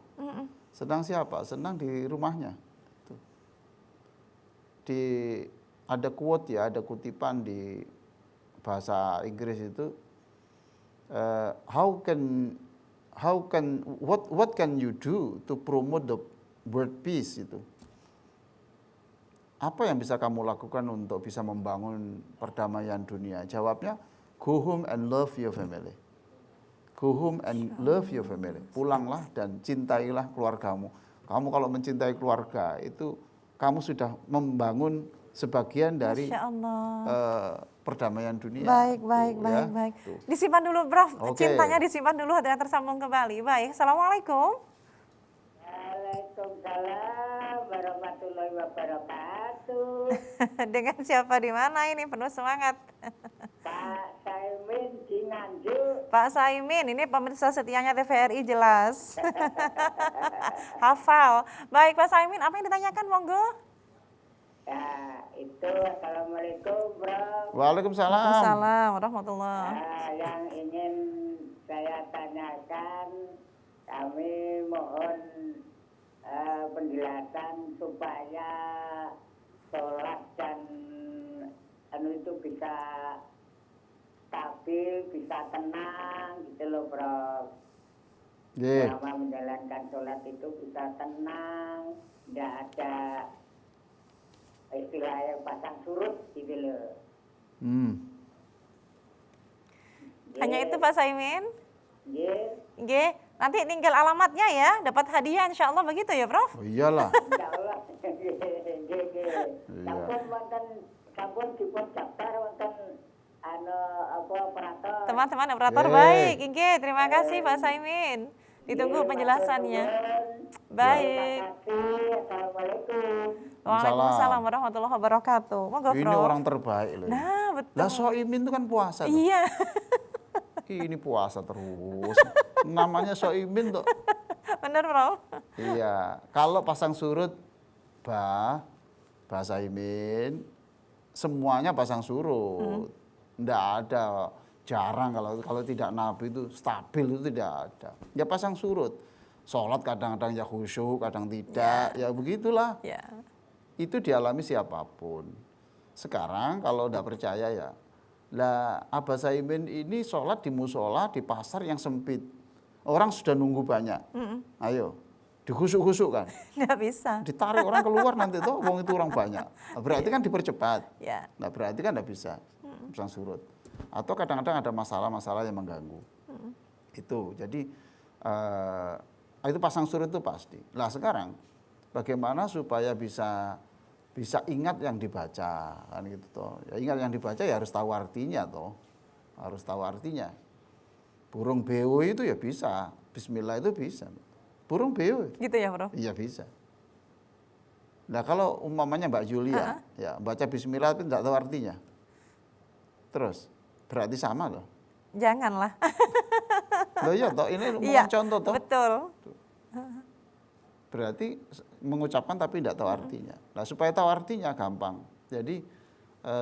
Speaker 2: Senang siapa? Senang di rumahnya. Tuh. Ada quote ya, ada kutipan di bahasa Inggris itu, what can you do to promote the world peace itu? Apa yang bisa kamu lakukan untuk bisa membangun perdamaian dunia? Jawabnya, go home and love your family. Go home and love your family. Pulanglah dan cintailah keluargamu. Kamu kalau mencintai keluarga itu kamu sudah membangun sebagian dari perdamaian dunia.
Speaker 1: Baik.
Speaker 2: Tuh.
Speaker 1: Disimpan dulu, Prof.
Speaker 2: Oke.
Speaker 1: Cintanya disimpan dulu dan tersambung kembali. Baik, Assalamualaikum.
Speaker 3: Waalaikumsalam warahmatullahi wabarakatuh.
Speaker 1: Dengan siapa di mana ini? Penuh semangat.
Speaker 3: Pak Saimin di Nganjuk.
Speaker 1: Pak Saimin, ini pemirsa setianya TVRI jelas. Hafal. Baik, Pak Saimin, apa yang ditanyakan, monggo?
Speaker 3: Ya, itu Assalamualaikum, Bro.
Speaker 2: Waalaikumsalam.
Speaker 1: Waalaikumsalam warahmatullahi.
Speaker 3: Yang ingin saya tanyakan, kami mohon penjelasan supaya sholat dan itu bisa stabil, bisa tenang gitu loh, Bro.
Speaker 2: Yeah.
Speaker 3: Selama menjalankan sholat itu bisa tenang, tidak ada istilah yang pasang surut gitu loh.
Speaker 1: Hanya itu Pak Saimin?
Speaker 3: Iya.
Speaker 1: Nggih, nanti tinggal alamatnya ya, dapat hadiah insya Allah begitu ya, Prof?
Speaker 2: Oh iyalah.
Speaker 3: Insyaallah. Sampun dipun daftar wonten operator.
Speaker 1: Teman-teman operator baik, nggih, terima kasih Pak Saimin. Ditunggu penjelasannya. Baik.
Speaker 3: Assalamualaikum.
Speaker 1: Waalaikumsalam warahmatullahi wabarakatuh. Monggo, Prof.
Speaker 2: Ini orang terbaik loh.
Speaker 1: Nah, betul.
Speaker 2: Lah Soimin itu kan puasa tuh.
Speaker 1: Iya.
Speaker 2: Ini puasa terus. Namanya Soimin tuh.
Speaker 1: Bener, Prof.
Speaker 2: Iya, kalau pasang surut bahasa Imin semuanya pasang surut. Nggak ada, jarang kalau tidak Nabi itu stabil itu tidak ada. Ya pasang surut. Sholat kadang-kadang ya khusyuk, kadang tidak. Ya begitulah.
Speaker 1: Ya.
Speaker 2: Itu dialami siapapun. Sekarang kalau tidak percaya ya, lah Abah Saimin ini sholat di musola di pasar yang sempit. Orang sudah nunggu banyak. Ayo, digusuk-gusuk kan.
Speaker 1: Nggak bisa.
Speaker 2: Ditarik orang keluar nanti tuh, wong itu orang banyak. Nah, berarti kan dipercepat.
Speaker 1: Ya.
Speaker 2: Nah berarti kan tidak bisa pasang surut. Atau kadang-kadang ada masalah-masalah yang mengganggu. Itu, jadi itu pasang surut itu pasti. Lah sekarang bagaimana supaya bisa ingat yang dibaca kan gitu toh. Ya ingat yang dibaca ya harus tahu artinya toh. Harus tahu artinya. Burung beo itu ya bisa, bismillah itu bisa. Burung beo.
Speaker 1: Gitu ya, Prof?
Speaker 2: Iya bisa. Nah kalau umpamanya Mbak Julia, ya baca bismillah tapi tidak tahu artinya. Terus, berarti sama loh.
Speaker 1: Janganlah.
Speaker 2: Loh iya toh, ini
Speaker 1: Iya,
Speaker 2: contoh toh.
Speaker 1: betul.
Speaker 2: Berarti mengucapkan tapi tidak tahu artinya. Nah supaya tahu artinya gampang. Jadi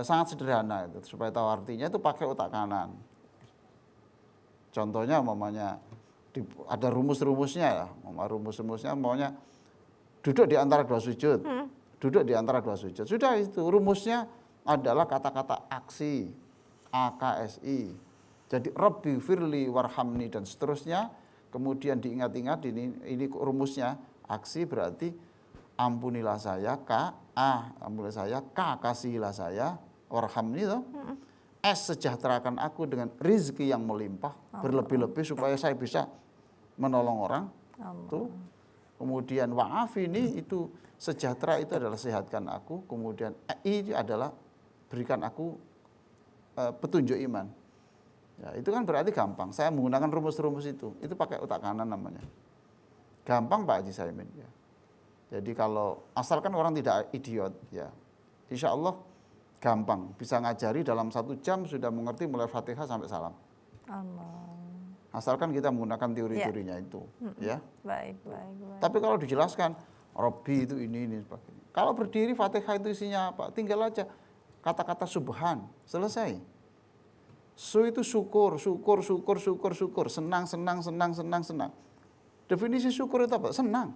Speaker 2: sangat sederhana itu. Supaya tahu artinya itu pakai otak kanan. Contohnya umpamanya ada rumus-rumusnya ya. Rumus-rumusnya umpamanya duduk di antara dua sujud. Duduk di antara dua sujud. Sudah itu rumusnya adalah kata-kata aksi. AKSI. Jadi Rabbi firli warhamni dan seterusnya. Kemudian diingat-ingat ini rumusnya. Aksi berarti ampunilah saya, ampunilah saya, kasihilah saya, warhamni toh. Sejahterakan aku dengan rizki yang melimpah, berlebih-lebih supaya saya bisa menolong orang. Tuh. Kemudian wa'afini itu sejahtera itu adalah sehatkan aku. Kemudian itu adalah berikan aku petunjuk iman. Ya, itu kan berarti gampang. Saya menggunakan rumus-rumus itu pakai otak kanan namanya. Gampang Pak Haji Saimin ya. Jadi kalau asalkan orang tidak idiot ya, insya Allah gampang. Bisa ngajari dalam 1 jam sudah mengerti mulai Fatihah sampai salam.
Speaker 1: Allah.
Speaker 2: Asalkan kita menggunakan teori-teorinya itu, ya.
Speaker 1: Baik.
Speaker 2: Tapi kalau dijelaskan, Robbi itu ini sebagainya. Kalau berdiri Fatihah itu isinya apa? Tinggal aja kata-kata subhan, selesai. Su itu syukur, syukur, syukur, syukur, syukur, senang, senang, senang, senang, senang. Definisi syukur itu apa? Senang.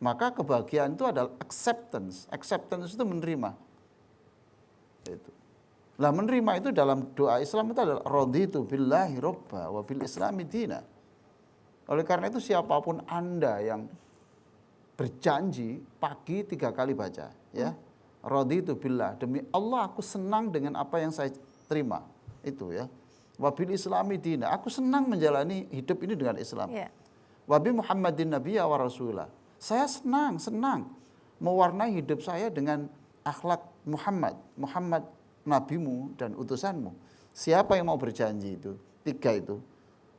Speaker 2: Maka kebahagiaan itu adalah acceptance. Acceptance itu menerima. Itu. Lah menerima itu dalam doa Islam itu adalah raditu billahi robba wa bil islami dina. Oleh karena itu siapapun Anda yang berjanji pagi 3 kali baca, ya. Raditu billah, demi Allah aku senang dengan apa yang saya terima. Itu ya. Wa bil islami dina, aku senang menjalani hidup ini dengan Islam.
Speaker 1: Yeah.
Speaker 2: Wa bi Muhammadin nabiyya wa rasulah. Saya senang mewarnai hidup saya dengan akhlak Muhammad nabimu dan utusanmu. Siapa yang mau berjanji itu? 3 itu.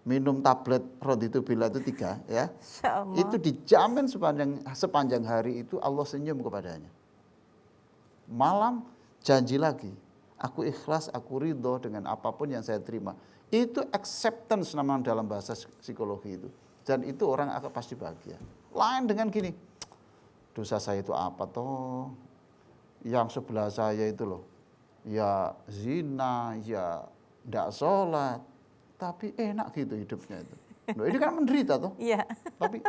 Speaker 2: Minum tablet raditu billah itu 3 ya.
Speaker 1: Insyaallah.
Speaker 2: Itu dijamin sepanjang hari itu Allah senyum kepadanya. Malam janji lagi. Aku ikhlas, aku ridho dengan apapun yang saya terima. Itu acceptance namanya dalam bahasa psikologi itu. Dan itu orang akan pasti bahagia. Lain dengan gini, dosa saya itu apa toh? Yang sebelah saya itu loh, ya zina, ya tidak sholat, tapi enak gitu hidupnya itu. Loh, ini kan menderita toh.
Speaker 1: Iya.
Speaker 2: Tapi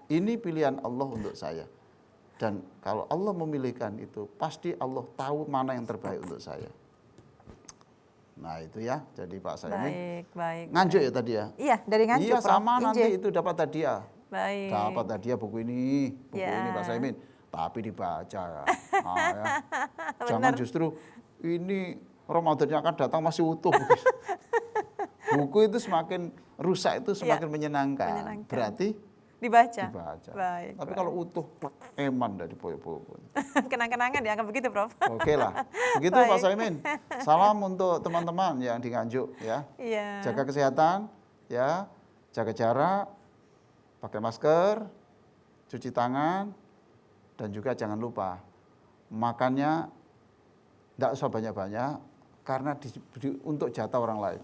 Speaker 2: ini pilihan Allah untuk saya. Dan kalau Allah memilihkan itu, pasti Allah tahu mana yang terbaik untuk saya. Nah itu ya, jadi Pak Saimin.
Speaker 1: Baik.
Speaker 2: Nganjuk ya tadi ya?
Speaker 1: Iya, dari Nganjuk.
Speaker 2: Iya
Speaker 1: Prof.
Speaker 2: sama nanti
Speaker 1: Injil.
Speaker 2: itu dapat hadiah.
Speaker 1: Baik.
Speaker 2: Dapat hadiah buku ini
Speaker 1: Ya.
Speaker 2: Pak Saimin. Tapi dibaca ya. Nah, ya. Jangan
Speaker 1: Benar.
Speaker 2: justru ini Ramadannya akan datang masih utuh. Buku itu semakin rusak itu semakin menyenangkan.
Speaker 1: menyenangkan.
Speaker 2: Berarti
Speaker 1: Dibaca.
Speaker 2: dibaca.
Speaker 1: Baik.
Speaker 2: Tapi kalau utuh eman dari buku.
Speaker 1: Kenang-kenangan dianggap begitu, Prof.
Speaker 2: Oke lah. Begitu Pak Saimin. Salam untuk teman-teman yang di Nganjuk ya.
Speaker 1: Iya.
Speaker 2: Jaga kesehatan ya, jaga jarak, pakai masker, cuci tangan, dan juga jangan lupa makannya tidak usah banyak-banyak karena untuk jatah orang lain.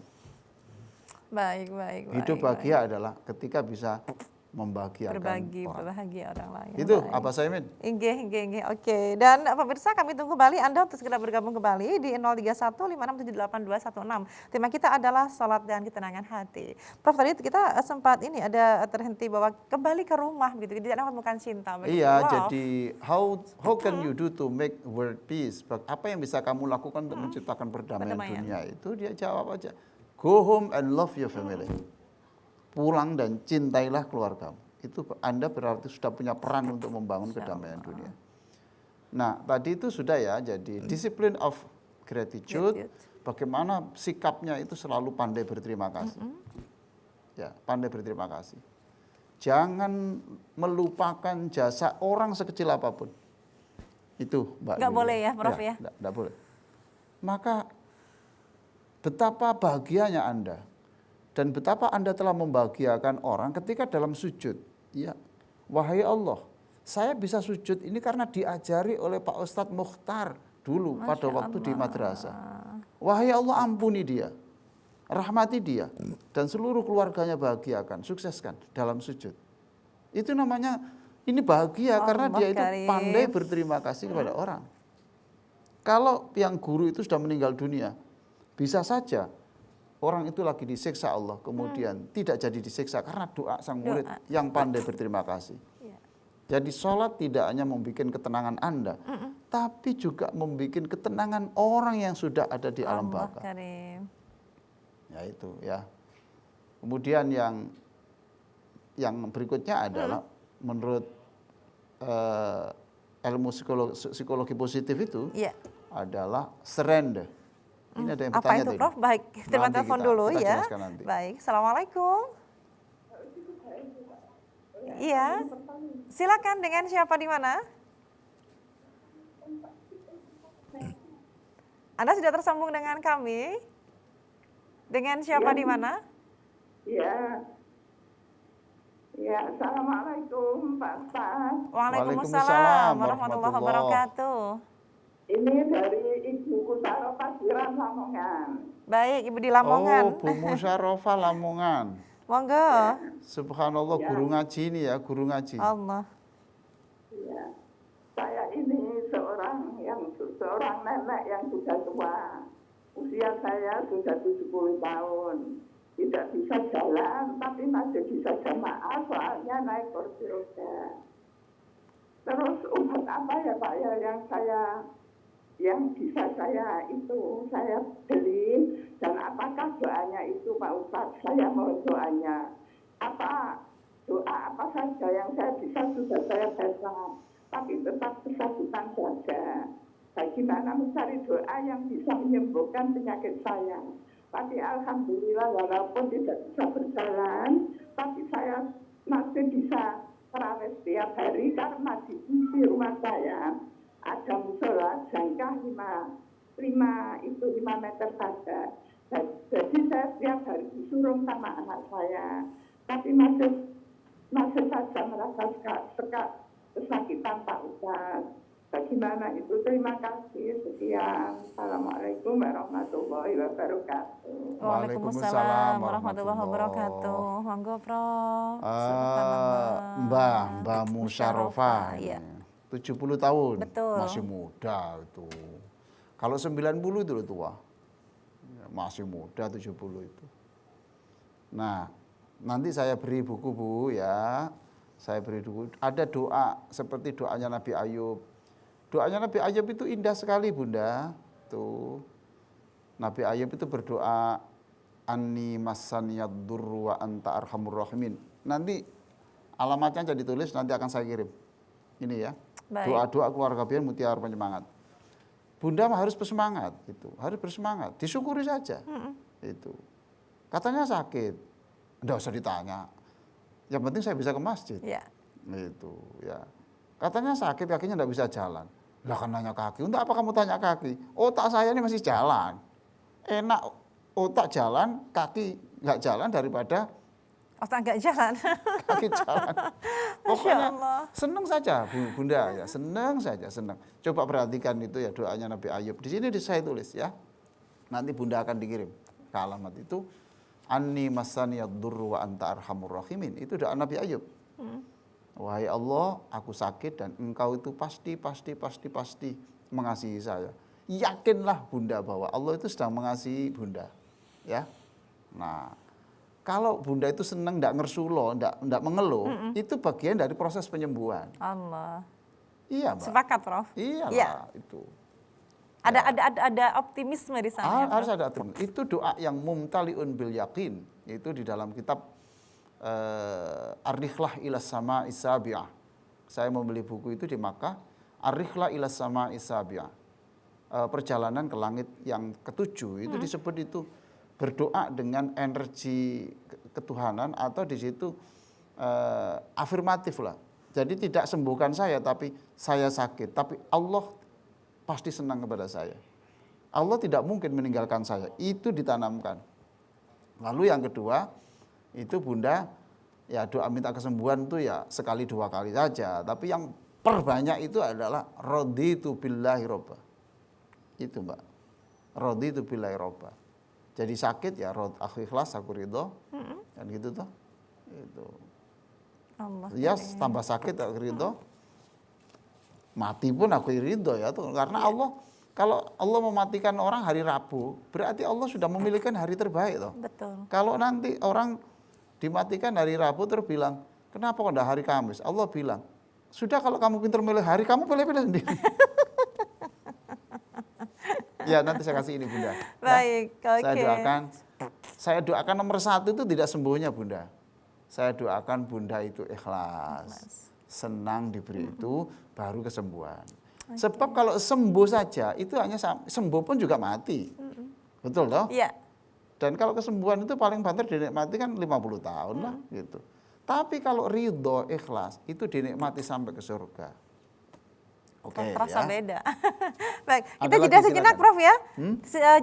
Speaker 1: Baik.
Speaker 2: Hidup bahagia adalah ketika bisa membahagiakan
Speaker 1: berbagi
Speaker 2: orang.
Speaker 1: orang lain.
Speaker 2: Itu
Speaker 1: Baik.
Speaker 2: apa Saimin?
Speaker 1: Inggih. Oke. Dan pemirsa kami tunggu kembali Anda untuk segera bergabung kembali di 03156782216. Tema kita adalah salat dan ketenangan hati. Prof, tadi kita sempat ini ada terhenti bahwa kembali ke rumah gitu, tidak menemukan cinta. begitu.
Speaker 2: Iya,
Speaker 1: Wow.
Speaker 2: jadi how can you do to make world peace? Apa yang bisa kamu lakukan untuk menciptakan perdamaian
Speaker 1: Perdamaian.
Speaker 2: dunia? Itu dia jawab aja. Go home and love your family. Pulang dan cintailah keluargamu. Itu Anda berarti sudah punya peran untuk membangun kedamaian dunia. Nah, tadi itu sudah ya, jadi discipline of gratitude. Bagaimana sikapnya itu selalu pandai berterima kasih. Ya, pandai berterima kasih. Jangan melupakan jasa orang sekecil apapun. Itu Mbak.
Speaker 1: Nggak boleh ya, Prof ya?
Speaker 2: Nggak boleh. Maka betapa bahagianya Anda. Dan betapa Anda telah membahagiakan orang ketika dalam sujud. Ya, wahai Allah, saya bisa sujud ini karena diajari oleh Pak Ustadz Mukhtar dulu pada waktu di madrasah. Wahai Allah, ampuni dia, rahmati dia, dan seluruh keluarganya bahagiakan, sukseskan dalam sujud. Itu namanya, ini bahagia karena dia itu pandai berterima kasih kepada orang. Kalau yang guru itu sudah meninggal dunia, bisa saja orang itu lagi disiksa Allah, kemudian tidak jadi disiksa karena doa sang murid yang pandai berterima kasih. Jadi sholat tidak hanya membuat ketenangan Anda, tapi juga membuat ketenangan orang yang sudah ada di alam baka. Ya itu ya. Kemudian yang berikutnya adalah menurut ilmu psikologi positif itu adalah surrender. Ini ada yang bertanya
Speaker 1: apa itu, Prof? Baik, terima telepon dulu
Speaker 2: kita
Speaker 1: ya.
Speaker 2: nanti.
Speaker 1: Baik, Assalamualaikum. Iya, silakan, dengan siapa di mana? Anda sudah tersambung dengan kami. Dengan siapa di mana?
Speaker 3: Iya. Ya, Assalamualaikum Pak Ustaz.
Speaker 1: Waalaikumsalam warahmatullahi wabarakatuh.
Speaker 3: Ini dari Ibu Musyarofa Siran Lamongan.
Speaker 1: Baik, Ibu di Lamongan.
Speaker 2: Oh, Bu Musyarofa Lamongan.
Speaker 1: Monggo.
Speaker 2: Subhanallah, guru ngaji ini ya, guru ngaji.
Speaker 1: Allah.
Speaker 3: Ya. Saya ini seorang
Speaker 4: yang seorang nenek yang sudah tua. Usia saya sudah 70 tahun. Tidak bisa jalan, tapi masih bisa jamaah soalnya naik kursi roda. Terus obat apa ya Pak ya yang bisa saya beli, dan apakah doanya itu Pak Ustadz? Saya mau doanya. Doa apa saja yang saya bisa sudah saya baca, tapi tetap kesakitan saja. Bagaimana mencari doa yang bisa menyembuhkan penyakit saya? Tapi alhamdulillah walaupun tidak bisa berjalan, tapi saya masih bisa terawih setiap hari karena di rumah saya ada musola jangka 5 meter saja. Jadi saya setiap hari disuruh sama anak saya, tapi masih saja merasa kesakitan Pak Ustadz. Bagaimana itu? Terima kasih. Sekian. Assalamualaikum warahmatullahi wabarakatuh.
Speaker 1: Waalaikumsalam warahmatullahi wabarakatuh. Monggo Prof.
Speaker 2: Mbak Musyarofa,
Speaker 1: Iya.
Speaker 2: 70 tahun,
Speaker 1: Betul.
Speaker 2: masih muda itu. Kalau 90 itu udah tua, masih muda 70 itu. Nah, nanti saya beri buku Bu ya, saya beri buku. Ada doa seperti doanya Nabi Ayub. Doanya Nabi Ayub itu indah sekali Bunda. Tuh. Nabi Ayub itu berdoa, Anni massaniyad durru wa anta arhamur rahimin. Nanti alamatnya jadi tulis, nanti akan saya kirim. Ini ya.
Speaker 1: Baik.
Speaker 2: Doa-doa keluarga biar mutiara penyemangat. Bunda mah harus bersemangat gitu. Harus bersemangat, disyukuri saja. Itu. Katanya sakit. Enggak usah ditanya. Yang penting saya bisa ke masjid.
Speaker 1: Ya.
Speaker 2: Itu ya. Katanya sakit, kakinya enggak bisa jalan. Lah kan nanya kaki, untuk apa kamu tanya kaki? Otak saya ini masih jalan. Enak otak jalan, kaki nggak jalan daripada
Speaker 1: Otak nggak jalan.
Speaker 2: kaki jalan.
Speaker 1: Masya
Speaker 2: Pokoknya
Speaker 1: Allah.
Speaker 2: senang saja Bunda ya, senang saja, senang. Coba perhatikan itu ya doanya Nabi Ayub. Di sini saya tulis ya. Nanti Bunda akan dikirim ke alamat itu. Anni masaniyad durru wa anta arhamur rahimin. Itu doa Nabi Ayub. Wahai Allah, aku sakit dan engkau itu pasti mengasihi saya. Yakinlah Bunda bahwa Allah itu sedang mengasihi Bunda. Ya. Nah, kalau Bunda itu senang, enggak ngersulo, enggak mengeluh, itu bagian dari proses penyembuhan.
Speaker 1: Allah.
Speaker 2: Iya, Mbak.
Speaker 1: Sepakat Prof.
Speaker 2: Iyalah
Speaker 1: Ya.
Speaker 2: itu.
Speaker 1: Ada optimisme di sana. ya,
Speaker 2: Harus
Speaker 1: Prof?
Speaker 2: ada optimisme. Itu doa yang mumtaliun bil yakin. Itu di dalam kitab Ar-Rihlah ila sama isabi'ah. Saya membeli buku itu di Makkah. Ar-Rihlah ila sama isabi'ah. Perjalanan ke langit yang ketujuh itu disebut itu berdoa dengan energi ketuhanan, atau di situ afirmatif lah. Jadi tidak sembuhkan saya, tapi saya sakit, tapi Allah pasti senang kepada saya. Allah tidak mungkin meninggalkan saya. Itu ditanamkan. Lalu yang kedua, itu Bunda ya doa minta kesembuhan itu ya sekali dua kali saja, tapi yang perbanyak itu adalah raditu billahi robba. Itu Mbak, raditu billahi robba. Jadi sakit ya aku ikhlas, aku ridho, kan gitu toh. Itu
Speaker 1: Allah.
Speaker 2: ya tambah sakit aku ridho, mati pun aku ridho ya tuh, karena Allah, kalau Allah mematikan orang hari Rabu, berarti Allah sudah memilihkan hari terbaik toh.
Speaker 1: Betul.
Speaker 2: Kalau nanti orang dimatikan hari Rabu terus bilang, kenapa kok enggak hari Kamis? Allah bilang, sudah kalau kamu pintar milih hari, kamu pilih-pilih sendiri. Ya nanti saya kasih ini Bunda.
Speaker 1: Baik,
Speaker 2: Ya,
Speaker 1: oke.
Speaker 2: saya doakan nomor 1 itu tidak sembuhnya Bunda. Saya doakan Bunda itu ikhlas. Senang diberi itu, baru kesembuhan. Sebab kalau sembuh saja, itu hanya sembuh pun juga mati. Betul toh?
Speaker 1: Iya.
Speaker 2: Dan kalau kesembuhan itu paling banter dinikmati kan 50 tahun lah gitu. Tapi kalau ridho, ikhlas, itu dinikmati sampai ke surga. Oke
Speaker 1: Terasa
Speaker 2: ya.
Speaker 1: beda. Baik,
Speaker 2: Ada
Speaker 1: kita
Speaker 2: lagi,
Speaker 1: jeda sejenak
Speaker 2: silakan.
Speaker 1: Prof ya.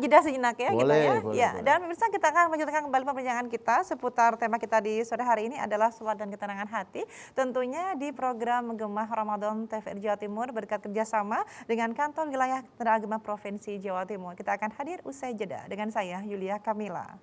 Speaker 1: Jeda sejenak ya
Speaker 2: Boleh,
Speaker 1: kita ya.
Speaker 2: boleh,
Speaker 1: Ya,
Speaker 2: boleh.
Speaker 1: dan pemirsa kita akan melanjutkan kembali perbincangan kita seputar tema kita di sore hari ini adalah sholat dan ketenangan hati. Tentunya di program Gemah Ramadan TVRI Jawa Timur berkat kerjasama dengan Kantor Wilayah Kementerian Agama Provinsi Jawa Timur. Kita akan hadir usai jeda dengan saya Yulia Kamila.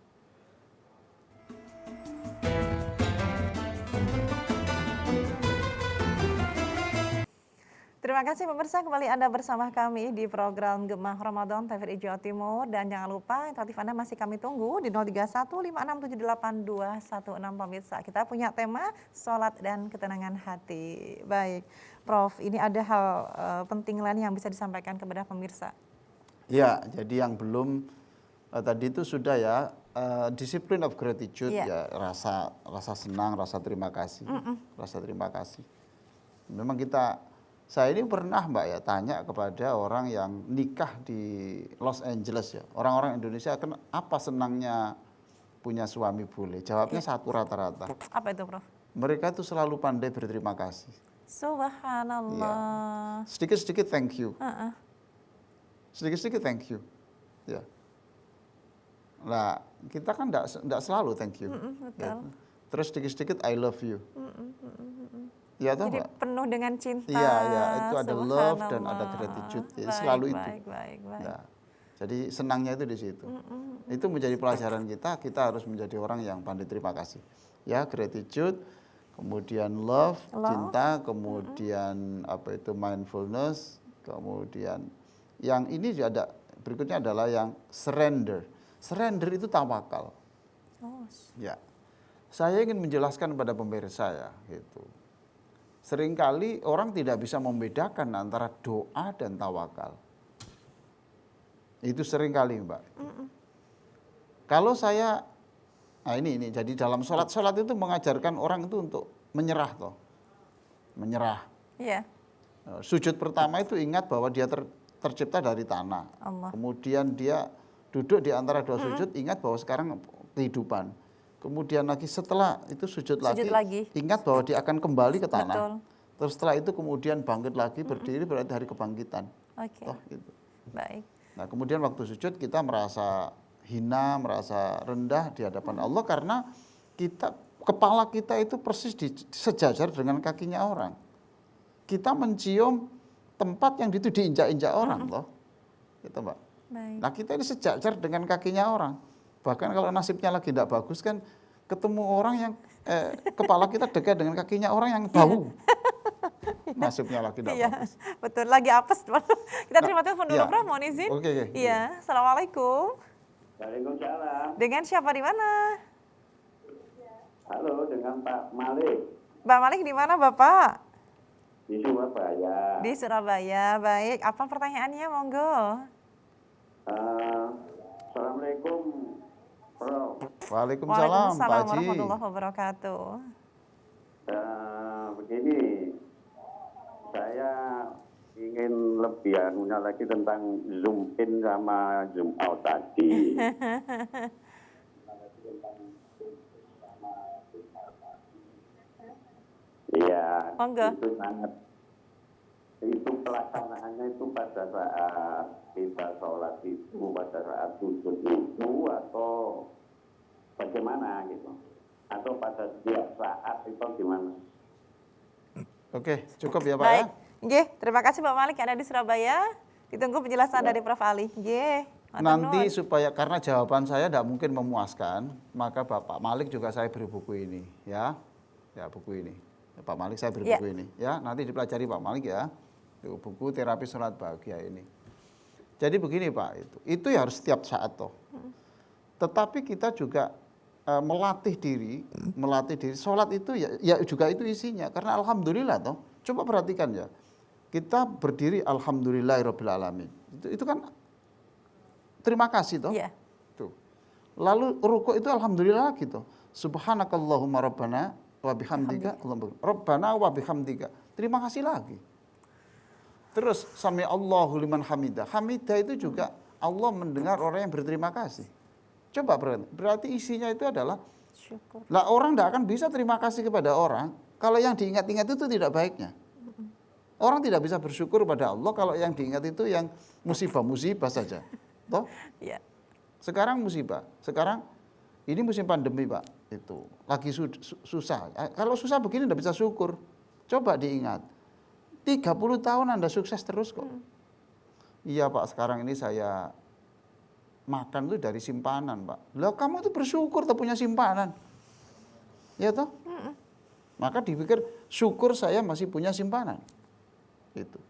Speaker 1: Terima kasih pemirsa, kembali Anda bersama kami di program Gemah Ramadan TVRI Jawa Timur. Dan jangan lupa interaktif Anda masih kami tunggu di 0315678216 pemirsa. Kita punya tema sholat dan ketenangan hati. Baik, Prof, ini ada hal penting lain yang bisa disampaikan kepada pemirsa.
Speaker 2: Ya, jadi yang belum tadi itu sudah ya, discipline of gratitude,
Speaker 1: Iya.
Speaker 2: ya rasa senang, rasa terima kasih, rasa terima kasih. Memang saya ini pernah Mbak ya tanya kepada orang yang nikah di Los Angeles ya, orang-orang Indonesia apa senangnya punya suami bule? Jawabnya satu rata-rata.
Speaker 1: Apa itu, Prof?
Speaker 2: Mereka itu selalu pandai berterima kasih.
Speaker 1: Subhanallah.
Speaker 2: Sedikit-sedikit thank you. Sedikit-sedikit thank you. Ya. Nah, kita kan enggak selalu thank you.
Speaker 1: Betul.
Speaker 2: Ya. Terus sedikit-sedikit I love you. Ya toh,
Speaker 1: Jadi
Speaker 2: Mbak?
Speaker 1: penuh dengan cinta.
Speaker 2: Iya, ya, itu ada love dan ada
Speaker 1: Subhanallah.
Speaker 2: gratitude. Jadi
Speaker 1: Baik,
Speaker 2: selalu itu.
Speaker 1: Baik.
Speaker 2: Ya. Jadi senangnya itu di situ. Itu menjadi pelajaran kita harus menjadi orang yang pandai terima kasih. Ya, gratitude, kemudian love, cinta, kemudian apa itu mindfulness, kemudian yang ini juga ada berikutnya adalah yang surrender. Surrender itu tawakal.
Speaker 1: Oh,
Speaker 2: Ya. Saya ingin menjelaskan pada pemirsa ya, gitu. Seringkali orang tidak bisa membedakan antara doa dan tawakal. Itu seringkali, Mbak. Kalau saya, nah ini jadi dalam sholat itu mengajarkan orang itu untuk menyerah toh. Menyerah.
Speaker 1: iya.
Speaker 2: Sujud pertama itu ingat bahwa dia tercipta dari tanah.
Speaker 1: Allah.
Speaker 2: Kemudian dia duduk di antara dua sujud, ingat bahwa sekarang kehidupan. Kemudian lagi setelah itu sujud lagi, ingat bahwa dia akan kembali ke tanah.
Speaker 1: Betul.
Speaker 2: Terus setelah itu kemudian bangkit lagi, berdiri berarti hari kebangkitan.
Speaker 1: Oke.
Speaker 2: Toh, gitu.
Speaker 1: Baik.
Speaker 2: Nah kemudian waktu sujud kita merasa hina, merasa rendah di hadapan Allah karena kepala kita itu persis sejajar dengan kakinya orang. Kita mencium tempat yang itu diinjak-injak orang loh. Gitu, Mbak.
Speaker 1: Baik.
Speaker 2: Nah kita ini sejajar dengan kakinya orang. Bahkan kalau nasibnya lagi tidak bagus kan ketemu orang yang kepala kita dekat dengan kakinya orang yang bau. Nasibnya lagi tidak
Speaker 1: Iya,
Speaker 2: bagus.
Speaker 1: betul. Lagi apes. Kita terima telepon dulu,
Speaker 2: iya.
Speaker 1: Prof. Mohon izin.
Speaker 2: Oke.
Speaker 1: Iya. Assalamualaikum.
Speaker 4: Waalaikumsalam.
Speaker 1: Dengan siapa di mana?
Speaker 4: Halo, dengan Pak Malik
Speaker 1: Mbak Malik di mana, Bapak?
Speaker 4: di Surabaya.
Speaker 1: Di Surabaya. Baik. Apa pertanyaannya, monggo?
Speaker 4: Assalamualaikum, Prof.
Speaker 2: Waalaikumsalam, Pak Haji.
Speaker 1: warahmatullahi wabarakatuh.
Speaker 4: Begini, saya ingin lebih anunya lagi tentang zoom in sama zoom out tadi. Iya,
Speaker 1: Monggo.
Speaker 4: itu sangat. Itu pelaksanaannya itu pada saat kita sholat itu, pada saat sujud itu, atau bagaimana gitu? Atau pada setiap saat itu gimana?
Speaker 2: Oke, cukup ya Pak
Speaker 1: Baik.
Speaker 2: ya.
Speaker 1: Nggih, terima kasih Pak Malik yang ada di Surabaya. Ditunggu penjelasan dari Prof Ali. Nggih. matur
Speaker 2: Nanti
Speaker 1: nuwun.
Speaker 2: supaya karena jawaban saya tidak mungkin memuaskan, maka Bapak Malik juga saya beri buku ini, ya, buku ini. Pak Malik saya beri
Speaker 1: Ya.
Speaker 2: buku ini, ya. Nanti dipelajari Pak Malik ya, itu buku terapi sholat bahagia ini. Jadi begini Pak, itu ya harus setiap saat toh. Tetapi kita juga melatih diri, sholat itu ya juga itu isinya. Karena alhamdulillah toh, coba perhatikan ya, kita berdiri alhamdulillahirabbil alamin. Itu kan terima kasih toh.
Speaker 1: Iya.
Speaker 2: Tuh. Lalu ruku itu alhamdulillah gitu. Subhanakallahumma rabbana wa bihamdika rabbana wa bihamdika. Terima kasih lagi. Terus sami Allahu liman hamidah. Hamidah itu juga Allah mendengar orang yang berterima kasih. Coba berarti isinya itu adalah
Speaker 1: Syukur.
Speaker 2: lah orang tidak akan bisa terima kasih kepada orang kalau yang diingat-ingat itu tidak baiknya. Orang tidak bisa bersyukur pada Allah kalau yang diingat itu yang musibah-musibah saja. Toh?
Speaker 1: Iya.
Speaker 2: Sekarang musibah. Sekarang ini musim pandemi, Pak. Itu lagi susah. Kalau susah begini tidak bisa syukur. Coba diingat. 30 tahun Anda sukses terus kok. Iya, Pak, sekarang ini saya makan itu dari simpanan, Pak. Lah kamu itu bersyukur tak punya simpanan. Ya toh? Maka dipikir syukur saya masih punya simpanan. Itu.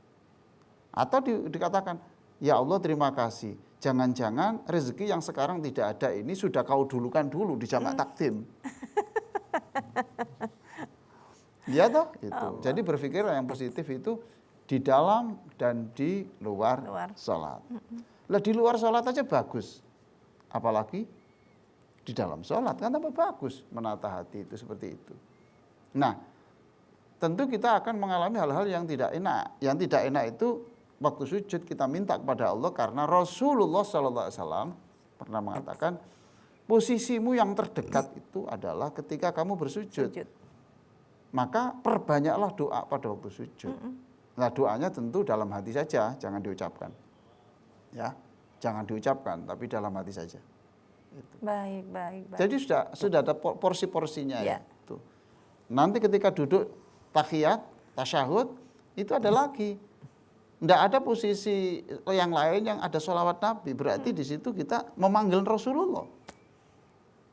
Speaker 2: Atau dikatakan, ya Allah terima kasih, jangan-jangan rezeki yang sekarang tidak ada ini sudah kau dulukan dulu di jamak takdim. Iya toh, itu. Jadi berpikir yang positif itu di dalam dan di luar sholat. Lah di luar sholat aja bagus, apalagi di dalam sholat kan tambah bagus menata hati itu seperti itu. Nah, tentu kita akan mengalami hal-hal yang tidak enak. Yang tidak enak itu waktu sujud kita minta kepada Allah karena Rasulullah SAW pernah mengatakan posisimu yang terdekat itu adalah ketika kamu bersujud. Maka perbanyaklah doa pada waktu sujud. Nah, doanya tentu dalam hati saja, jangan diucapkan. Ya, jangan diucapkan, tapi dalam hati saja. Itu.
Speaker 1: Baik.
Speaker 2: Jadi sudah ada porsi-porsinya ya. Tuh. Nanti ketika duduk tahiyat, tasyahud, itu ada lagi. Tidak ada posisi yang lain yang ada sholawat Nabi. Berarti di situ kita memanggil Rasulullah.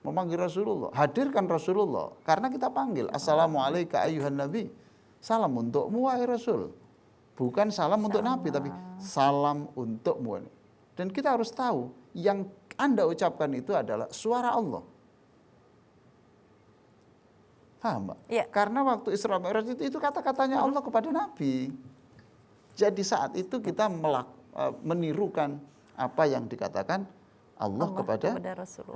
Speaker 2: Memanggil Rasulullah, hadirkan Rasulullah. Karena kita panggil, Assalamualaikum ayyuhan Nabi. Salam untukmu wahai Rasul. Bukan salam untuk Nabi, tapi salam untukmu. Dan kita harus tahu, yang Anda ucapkan itu adalah suara Allah. Paham, Mbak?
Speaker 1: Ya.
Speaker 2: Karena waktu Isra Mi'raj itu kata-katanya Allah kepada Nabi. Jadi saat itu kita menirukan apa yang dikatakan Allah kepada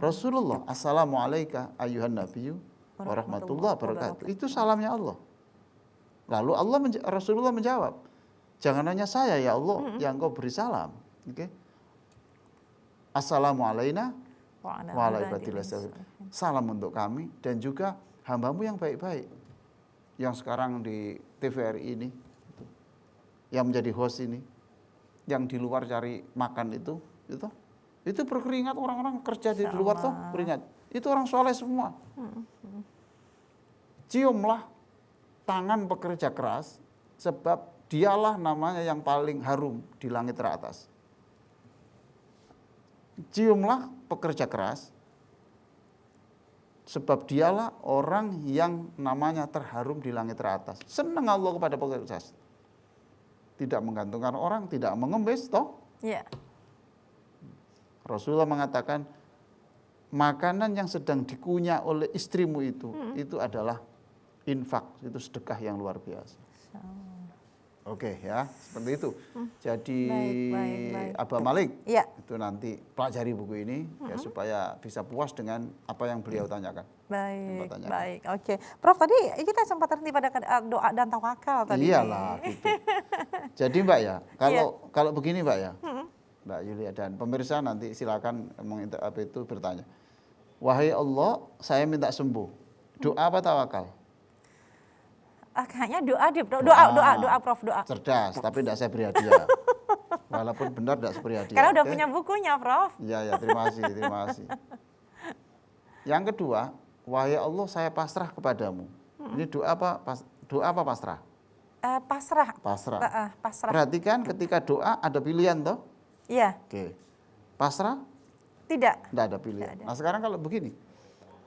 Speaker 2: Rasulullah. Assalamualaikum ayyuhan nabiyyu warahmatullahi wabarakatuh. Itu salamnya Allah. Lalu Rasulullah menjawab, jangan hanya saya ya Allah yang kau beri salam. Okay? Assalamualaikum warahmatullahi wabarakatuh. Salam untuk kami dan juga hambamu yang baik-baik. Yang sekarang di TVRI ini, yang menjadi host ini, yang di luar cari makan itu berkeringat, orang-orang kerja di luar tuh beringat. Itu orang soleh semua. Ciumlah tangan pekerja keras, sebab dialah namanya yang paling harum di langit teratas. Ciumlah pekerja keras, sebab dialah orang yang namanya terharum di langit teratas. Senang Allah kepada pekerja keras. Tidak menggantungkan orang, tidak mengemis, toh?
Speaker 1: Iya.
Speaker 2: Rasulullah mengatakan makanan yang sedang dikunyah oleh istrimu itu adalah infak, itu sedekah yang luar biasa. Oke ya, seperti itu. Jadi
Speaker 1: baik.
Speaker 2: Abah Malik itu nanti pelajari buku ini ya supaya bisa puas dengan apa yang beliau tanyakan.
Speaker 1: Baik. Oke. Prof, tadi kita sempat terhenti pada doa dan tawakal tadi.
Speaker 2: Iyalah gitu. Jadi Mbak ya, kalau begini Mbak ya. Mbak Yulia dan pemirsa nanti silakan bertanya. Wahai Allah, saya minta sembuh. Doa apa tawakal?
Speaker 1: Kayaknya doa Prof, doa.
Speaker 2: Cerdas, tapi tidak saya beri hadiah. Walaupun benar tidak saya beri hadiah.
Speaker 1: Karena udah punya bukunya, Prof.
Speaker 2: Iya, terima kasih. Yang kedua, wahai Allah, saya pasrah kepadamu. Ini doa apa pasrah?
Speaker 1: Pasrah.
Speaker 2: Pasrah. Perhatikan ketika doa ada pilihan toh?
Speaker 1: Iya.
Speaker 2: Oke. Pasrah?
Speaker 1: Tidak
Speaker 2: ada pilihan. Nah sekarang kalau begini,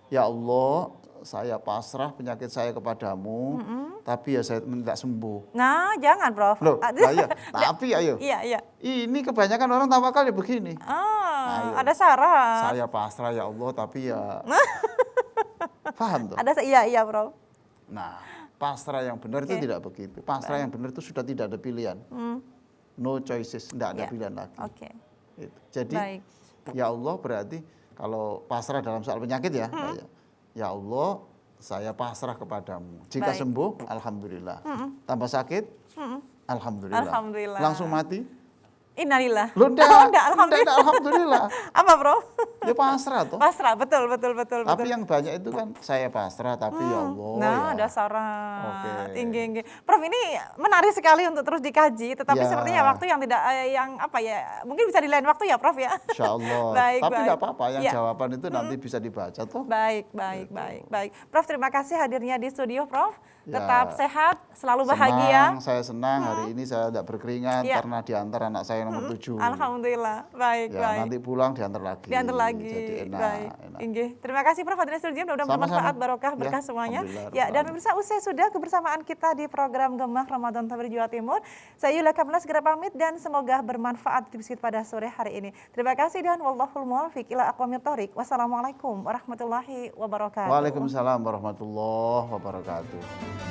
Speaker 2: ya Allah, saya pasrah penyakit saya kepadamu, tapi ya saya minta sembuh.
Speaker 1: Nah, jangan Prof.
Speaker 2: Loh, iya. Tapi ayo.
Speaker 1: Iya.
Speaker 2: Ini kebanyakan orang tawakal ya begini.
Speaker 1: Ada syarat.
Speaker 2: Saya pasrah ya Allah, tapi ya paham tuh?
Speaker 1: Iya Prof.
Speaker 2: Nah, pasrah yang benar itu tidak begitu. Pasrah yang benar itu sudah tidak ada pilihan. No choices, tidak ada pilihan lagi.
Speaker 1: Oke.
Speaker 2: Jadi ya Allah berarti kalau pasrah dalam soal penyakit ya, ya Allah saya pasrah kepadamu. Jika sembuh, alhamdulillah. Tambah sakit, alhamdulillah. Langsung mati,
Speaker 1: Innalillah.
Speaker 2: Enggak, alhamdulillah.
Speaker 1: Apa Prof?
Speaker 2: Ya pasrah toh.
Speaker 1: Pasrah, betul.
Speaker 2: Tapi yang banyak itu kan saya pasrah, tapi ya Allah.
Speaker 1: Nah, ada syarat. Tinggi. Prof, ini menarik sekali untuk terus dikaji, tetapi sepertinya waktu yang tidak mungkin bisa di lain waktu ya Prof ya.
Speaker 2: Insya Allah. Tapi tidak apa-apa, yang jawaban itu nanti bisa dibaca toh.
Speaker 1: Baik. Prof, terima kasih hadirnya di studio Prof. Tetap sehat, selalu bahagia.
Speaker 2: Saya senang hari ini saya tidak berkeringat karena diantar anak saya nomor 7.
Speaker 1: Alhamdulillah, baik.
Speaker 2: Nanti pulang diantar lagi.
Speaker 1: lagi.
Speaker 2: jadi enak,
Speaker 1: Baik.
Speaker 2: enak.
Speaker 1: Inggih. Terima kasih Prof. Hadirin sekalian, mudah-mudahan
Speaker 2: Sama-sama.
Speaker 1: bermanfaat, barokah,
Speaker 2: Ya,
Speaker 1: berkah semuanya.
Speaker 2: alhamdulillah,
Speaker 1: Ya, dan
Speaker 2: Rabbil
Speaker 1: pemirsa, usai sudah kebersamaan kita di program Gemah Ramadan Tabir Jawa Timur. Saya Yulia Kamila segera pamit dan semoga bermanfaat tips kita pada sore hari ini. Terima kasih dan wallahul muwaffiq ila aqwamit thoriq. Wassalamualaikum warahmatullahi wabarakatuh.
Speaker 2: Waalaikumsalam warahmatullahi wabarakatuh.